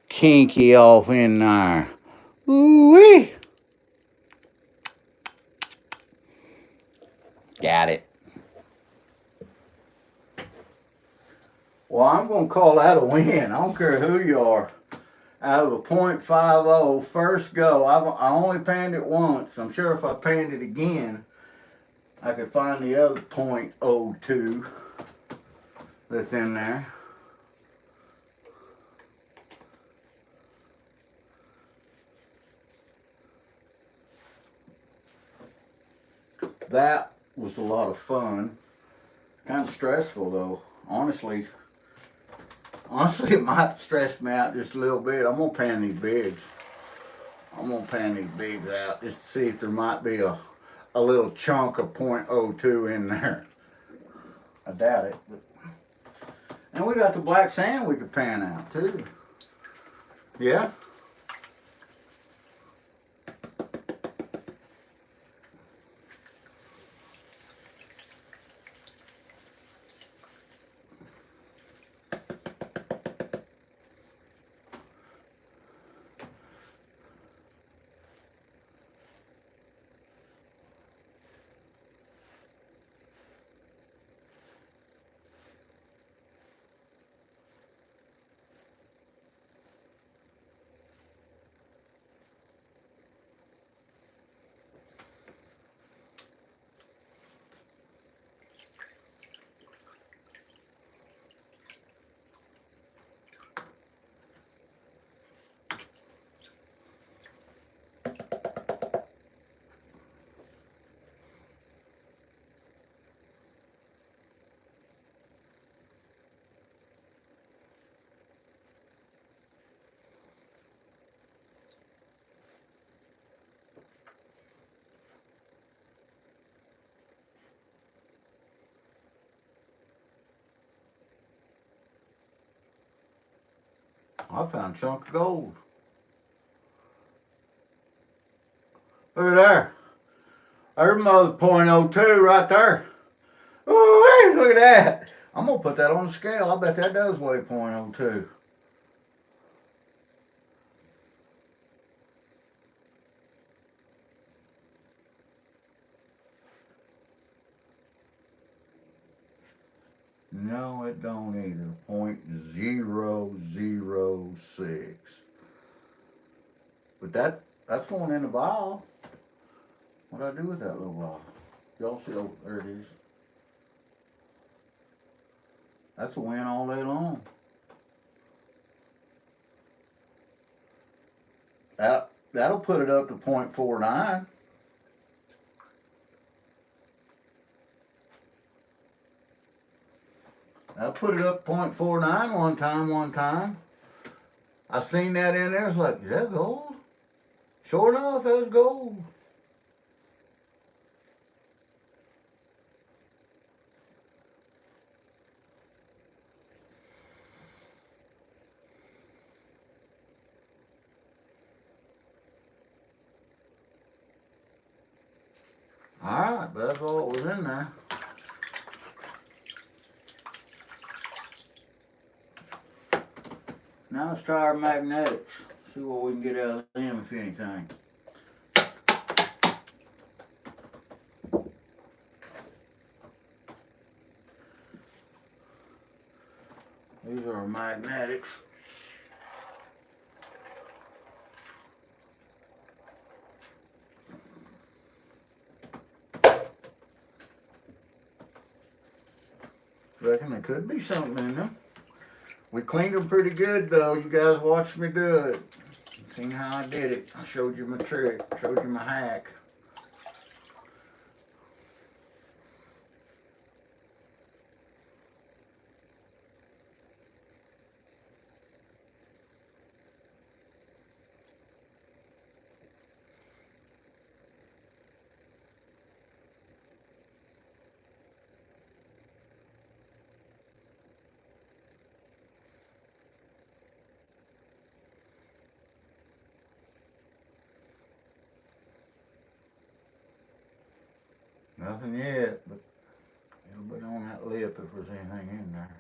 Kinky off in there. Ooh-wee. Got it. Well, I'm going to call that a win. I don't care who you are. Out of a 0.50 first go, I only panned it once. I'm sure if I panned it again, I could find the other 0.02 that's in there. That was a lot of fun. Kind of stressful though. Honestly, it might stress me out just a little bit. I'm gonna pan these bigs. I'm gonna pan these bigs out just to see if there might be a little chunk of 0.02 in there. I doubt it. But. And we got the black sand we could pan out too. Yeah. I found a chunk of gold. Look at there. There's another .02 right there. Ooh, look at that. I'm going to put that on the scale. I bet that does weigh .02. No, it don't either. .006. But that's going in the vial. What do I do with that little vial? Y'all see? Oh, there it is. That's a win all day long. That'll put it up to .49. That'll put it up to .49 one time. I seen that in there. It's like, is that gold? Sure enough, that was gold. Alright, but that's all that was in there. Now let's try our magnetics. See what we can get out of them, if anything. These are our magnetics. Reckon there could be something in them. We cleaned them pretty good though. You guys watched me do it. Seen how I did it. I showed you my trick. Showed you my hack. Nothing yet, but it'll be on that lip if there's anything in there.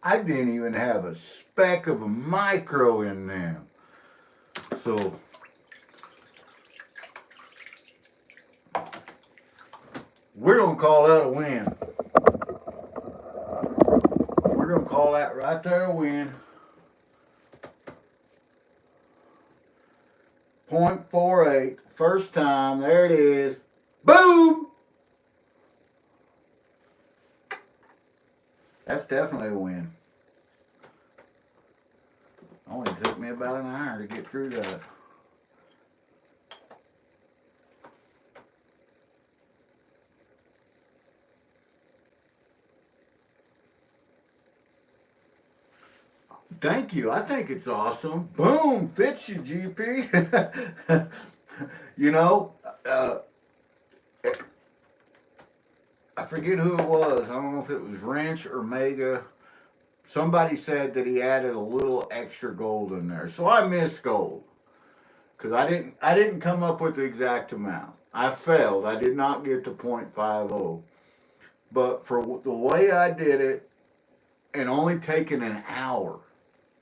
I didn't even have a speck of a micro in them. So we're going to call that a win. We're going to call that right there a win. .48, first time, there it is. Boom! That's definitely a win. Only took me about an hour to get through that. Thank you. I think it's awesome. Boom! Fits you, GP. You know, I forget who it was. I don't know if it was Wrench or Mega. Somebody said that he added a little extra gold in there. So I missed gold. Because I didn't come up with the exact amount. I failed. I did not get to .50. But for the way I did it, and only taking an hour,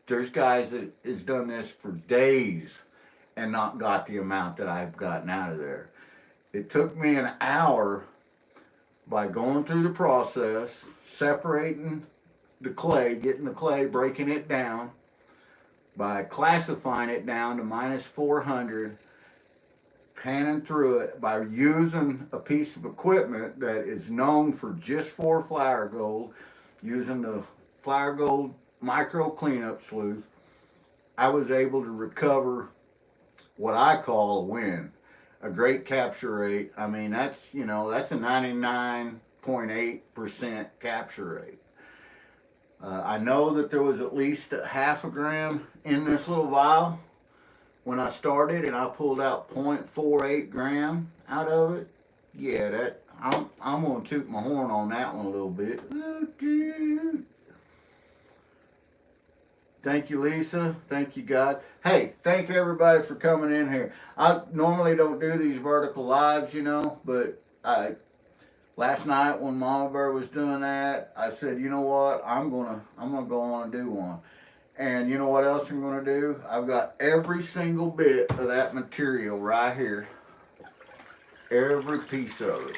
there's guys that has done this for days and not got the amount that I've gotten out of there. It took me an hour by going through the process, separating the clay, getting the clay, breaking it down, by classifying it down to -400, panning through it by using a piece of equipment that is known for just for flower gold, using the flower gold micro cleanup sluice. I was able to recover what I call a win, a great capture rate. I mean, that's, you know, that's a 99.8% capture rate. I know that there was at least a half a gram in this little vial when I started, and I pulled out 0.48 gram out of it. Yeah, that I'm gonna toot my horn on that one a little bit. Thank you, Lisa. Thank you, God. Hey, thank everybody for coming in here. I normally don't do these vertical lives, you know, but last night when Mama Bear was doing that, I said, you know what, I'm gonna go on and do one. And you know what else I'm gonna do? I've got every single bit of that material right here, every piece of it.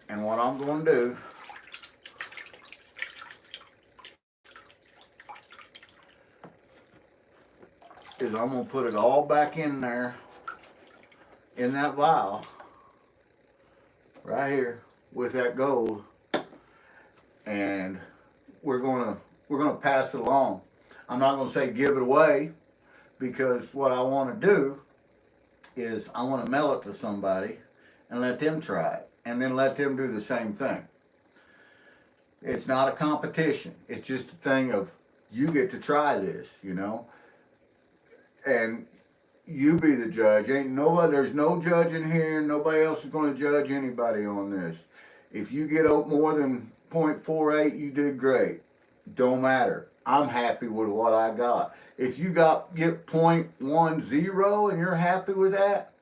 And what I'm gonna do is I'm gonna put it all back in there, in that vial, right here, with that gold, and we're gonna pass it along. I'm not gonna say give it away, because what I want to do is I want to mail it to somebody and let them try it, and then let them do the same thing. It's not a competition. It's just a thing of, you get to try this, you know, and you be the judge. Ain't nobody, there's no judge in here. Nobody else is going to judge anybody on this. If you get up more than 0.48, you did great. Don't matter. I'm happy with what I got. If you get 0.10 and you're happy with that,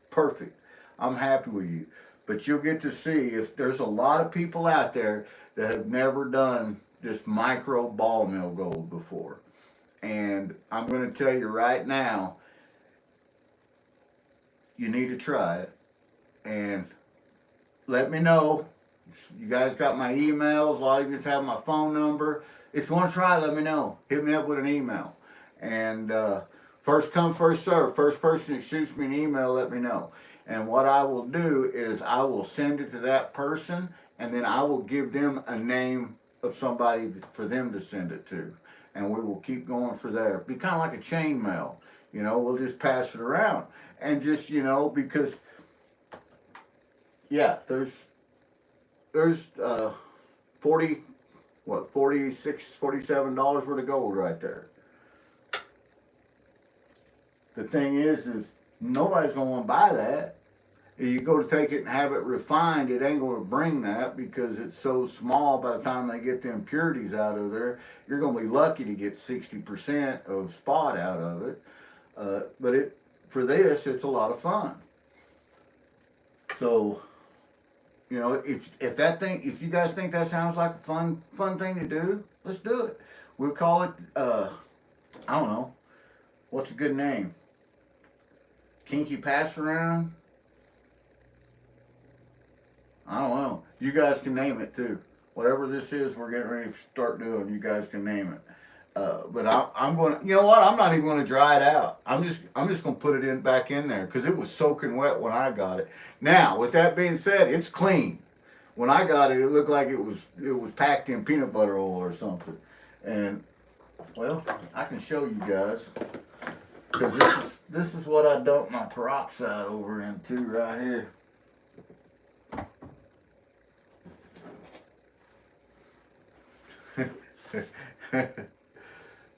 perfect. I'm happy with you. But you'll get to see, if there's a lot of people out there that have never done this micro ball mill gold before. And I'm going to tell you right now, you need to try it. And let me know. You guys got my emails. A lot of you have my phone number. If you want to try, let me know. Hit me up with an email. And first come, first serve. First person that shoots me an email, let me know. And what I will do is I will send it to that person, and then I will give them a name of somebody for them to send it to. And we will keep going for there. Be kind of like a chain mail. You know, we'll just pass it around. And just, you know, because, yeah, there's $46, $47 worth of gold right there. The thing is nobody's going to want to buy that. If you go to take it and have it refined, it ain't going to bring that, because it's so small. By the time they get the impurities out of there, you're going to be lucky to get 60% of spot out of it. But for this, it's a lot of fun. So, you know, if you guys think that sounds like a fun thing to do, let's do it. We'll call it, I don't know, what's a good name? Kinky pass around? I don't know. You guys can name it too. Whatever this is, we're getting ready to start doing. You guys can name it. But I'm going to, you know what? I'm not even going to dry it out. I'm just going to put it back in there, because it was soaking wet when I got it. Now, with that being said, it's clean. When I got it, it looked like it was packed in peanut butter oil or something. And well, I can show you guys, because this is what I dumped my peroxide over into right here.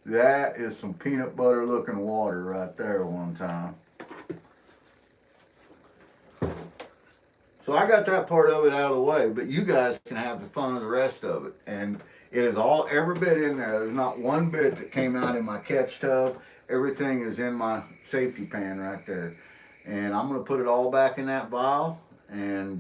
That is some peanut butter looking water right there one time. So I got that part of it out of the way, but you guys can have the fun of the rest of it. And it is every bit in there. There's not one bit that came out in my catch tub. Everything is in my safety pan right there. And I'm gonna put it all back in that vial, and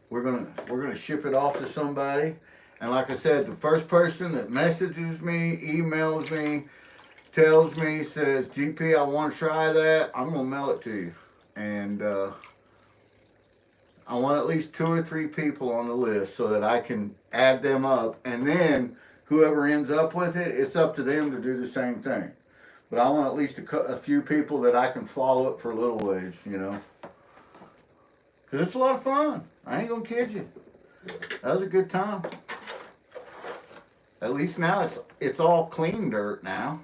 we're gonna ship it off to somebody. And like I said, the first person that messages me, emails me, tells me, says, GP, I want to try that, I'm going to mail it to you. And I want at least 2 or 3 people on the list so that I can add them up, and then whoever ends up with it, it's up to them to do the same thing. But I want at least a few people that I can follow it for a little ways, you know. Because it's a lot of fun. I ain't going to kid you. That was a good time. At least now it's all clean dirt now.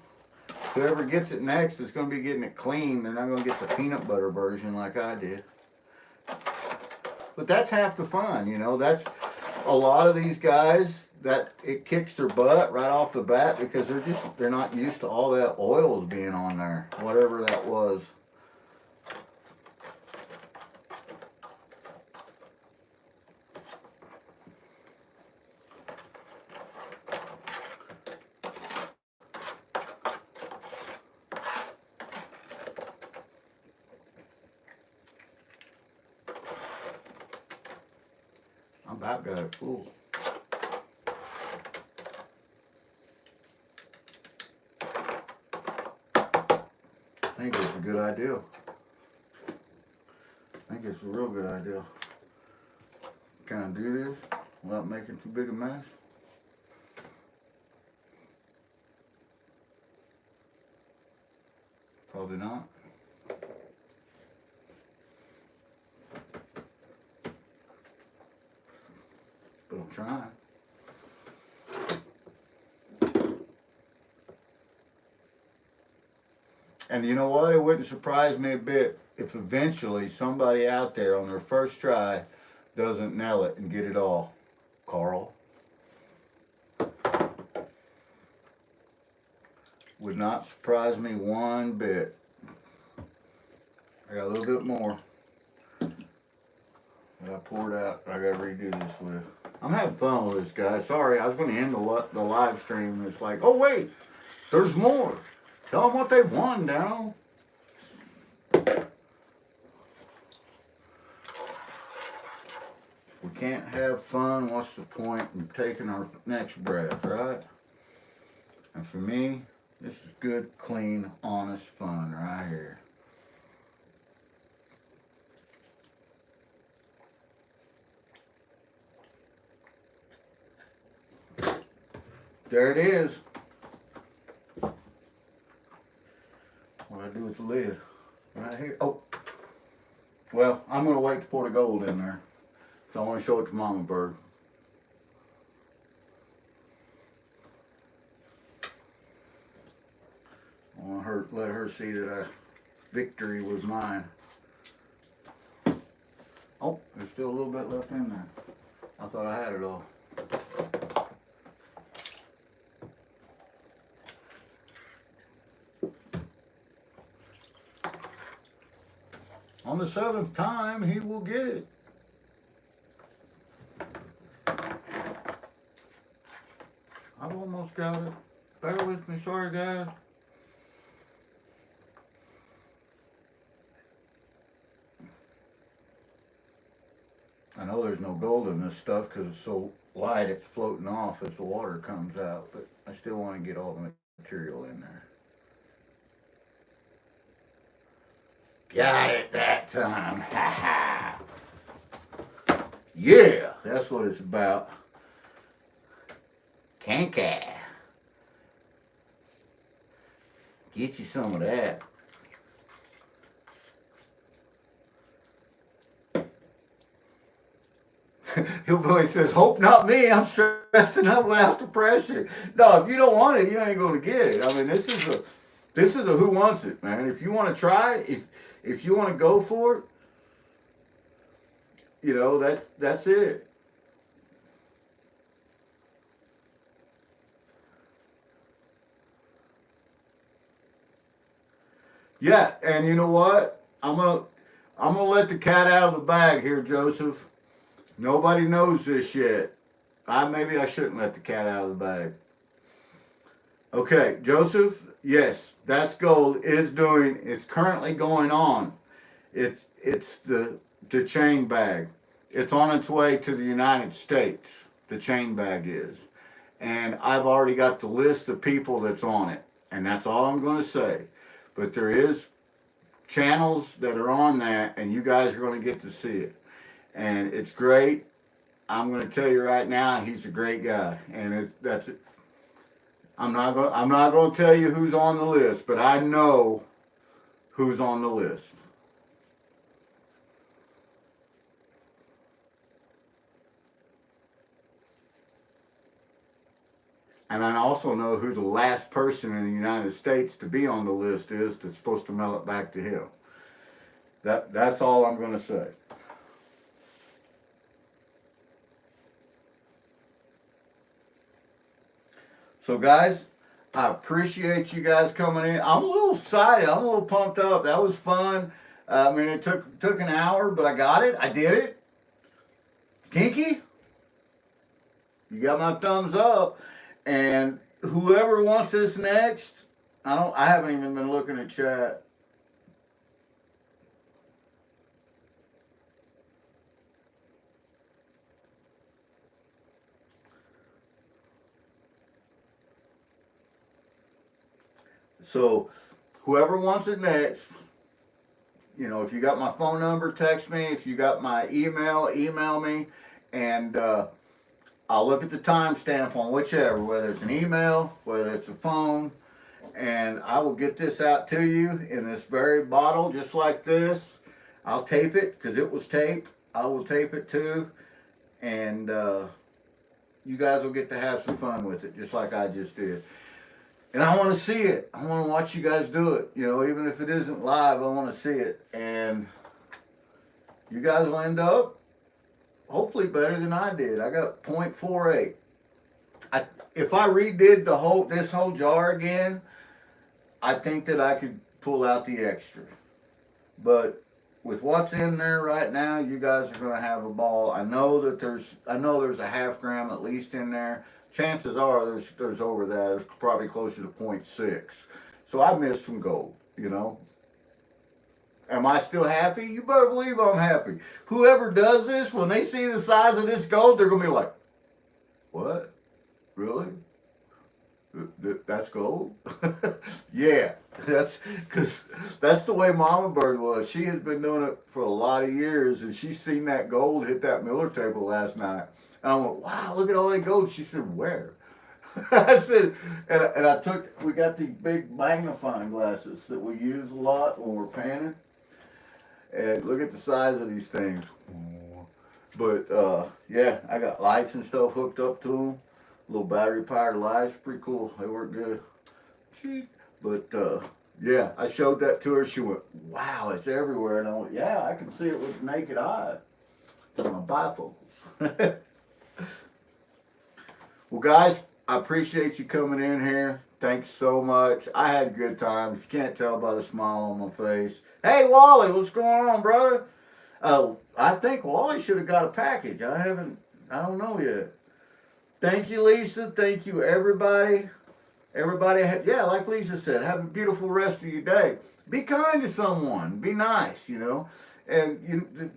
Whoever gets it next is going to be getting it clean. They're not going to get the peanut butter version like I did. But that's half the fun, you know. That's a lot of these guys that it kicks their butt right off the bat because they're not used to all that oils being on there, whatever that was. I about got it full. I think it's a good idea. I think it's a real good idea. Can I do this without making too big a mess? Probably not. But I'm trying. And you know what? It wouldn't surprise me a bit if eventually somebody out there on their first try doesn't nail it and get it all. Carl. Would not surprise me one bit. I got a little bit more that I poured out I got to redo this with. I'm having fun with this, guys. Sorry, I was going to end the live stream. It's like, oh, wait, there's more. Tell them what they won now. We can't have fun. What's the point in taking our next breath, right? And for me, this is good, clean, honest fun right here. There it is. What do I do with the lid? Right here. Oh. Well, I'm going to wait to pour the gold in there. So I want to show it to Mama Bird. I want to let her see that victory was mine. Oh, there's still a little bit left in there. I thought I had it all. On the 7th time, he will get it. I've almost got it. Bear with me, sorry guys. I know there's no gold in this stuff because it's so light it's floating off as the water comes out, but I still want to get all the material in there. Got it that time. Ha ha. Yeah, that's what it's about. Kinky. Get you some of that. Hillbilly says, hope not me. I'm stressing up without the pressure. No, if you don't want it, you ain't going to get it. I mean, this is a who wants it, man. If you want to try, if you want to go for it, you know, that's it. Yeah, and you know what? I'm gonna let the cat out of the bag here, Joseph. Nobody knows this yet. Maybe I shouldn't let the cat out of the bag. Okay, Joseph, yes, that's gold. It's currently going on. It's the chain bag. It's on its way to the United States. The chain bag is. And I've already got the list of people that's on it. And that's all I'm going to say. But there is channels that are on that, and you guys are going to get to see it. and it's great. I'm going to tell you right now, he's a great guy, and that's it. I'm not going to tell you who's on the list, but I know who's on the list. And I also know who the last person in the United States to be on the list is that's supposed to mail it back to him. That's all I'm going to say. So guys, I appreciate you guys coming in. I'm a little excited. I'm a little pumped up. That was fun. I mean, it took an hour, but I got it. I did it. Kinky, you got my thumbs up. And whoever wants this next, I haven't even been looking at chat. So whoever wants it next, you know, if you got my phone number, text me. If you got my email, email me, and I'll look at the timestamp on whichever, whether it's an email, whether it's a phone, and I will get this out to you in this very bottle, just like this. I'll tape it because it was taped. I will tape it too, and you guys will get to have some fun with it, just like I just did. And I want to see it. I want to watch you guys do it. You know, even if it isn't live, I want to see it. And you guys will end up hopefully better than I did. I got 0.48. If I redid this whole jar again, I think that I could pull out the extra. But with what's in there right now, you guys are going to have a ball. I know there's a half gram at least in there. Chances are there's over that. There's probably closer to 0.6. So I missed some gold, you know. Am I still happy? You better believe I'm happy. Whoever does this, when they see the size of this gold, they're going to be like, what? Really? That's gold? Yeah, that's because that's the way Mama Bird was. She has been doing it for a lot of years, and she's seen that gold hit that Miller table last night. And I went, wow, look at all that gold. She said, where? I said, and we got these big magnifying glasses that we use a lot when we're panning. And look at the size of these things. But yeah, I got lights and stuff hooked up to them. Little battery powered lights, pretty cool. They work good. But yeah, I showed that to her. She went, wow, it's everywhere. And I went, yeah, I can see it with the naked eye. My bifocals. Well, guys, I appreciate you coming in here. Thanks so much. I had a good time. If you can't tell by the smile on my face. Hey, Wally, what's going on, brother? I think Wally should have got a package. I don't know yet. Thank you, Lisa. Thank you, everybody. Everybody, yeah, like Lisa said, have a beautiful rest of your day. Be kind to someone. Be nice, you know. And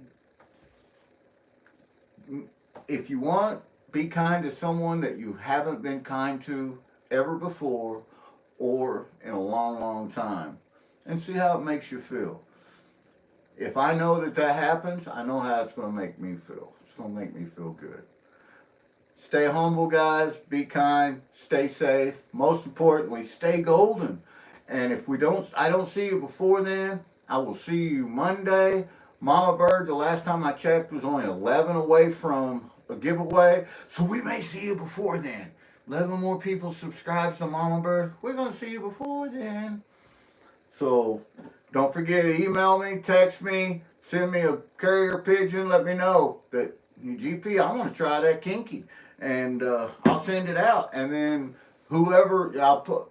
if you want, be kind to someone that you haven't been kind to ever before or in a long, long time. And see how it makes you feel. If I know that happens, I know how it's going to make me feel. It's going to make me feel good. Stay humble, guys. Be kind. Stay safe. Most importantly, stay golden. And if I don't see you before then, I will see you Monday. Mama Bird, the last time I checked, was only 11 away from a giveaway. So we may see you before then. 11 more people subscribe to Mama Bird. We're going to see you before then. So don't forget to email me, text me, send me a carrier pigeon. Let me know that GP, I want to try that Kinky. And I'll send it out. And then I'll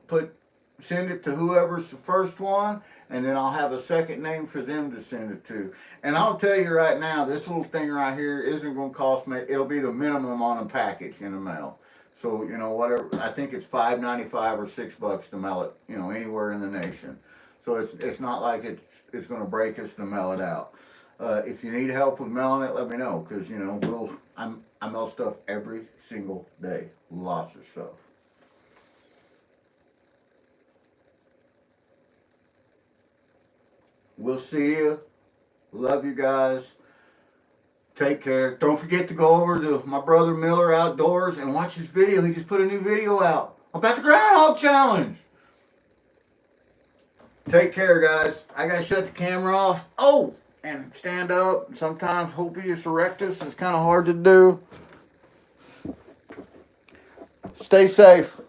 send it to whoever's the first one. And then I'll have a second name for them to send it to. And I'll tell you right now, this little thing right here isn't going to cost me. It'll be the minimum on a package in the mail. So, you know, whatever. I think it's $5.95 or $6 to mail it, you know, anywhere in the nation. So it's not like it's going to break us to mail it out. If you need help with mailing it, let me know. Because, you know, I mail stuff every single day. Lots of stuff. We'll see you. Love you guys. Take care. Don't forget to go over to my brother Miller Outdoors and watch his video. He just put a new video out about the Groundhog Challenge. Take care, guys. I gotta shut the camera off. Oh, and stand up. Sometimes Hopius erectus is kind of hard to do. Stay safe.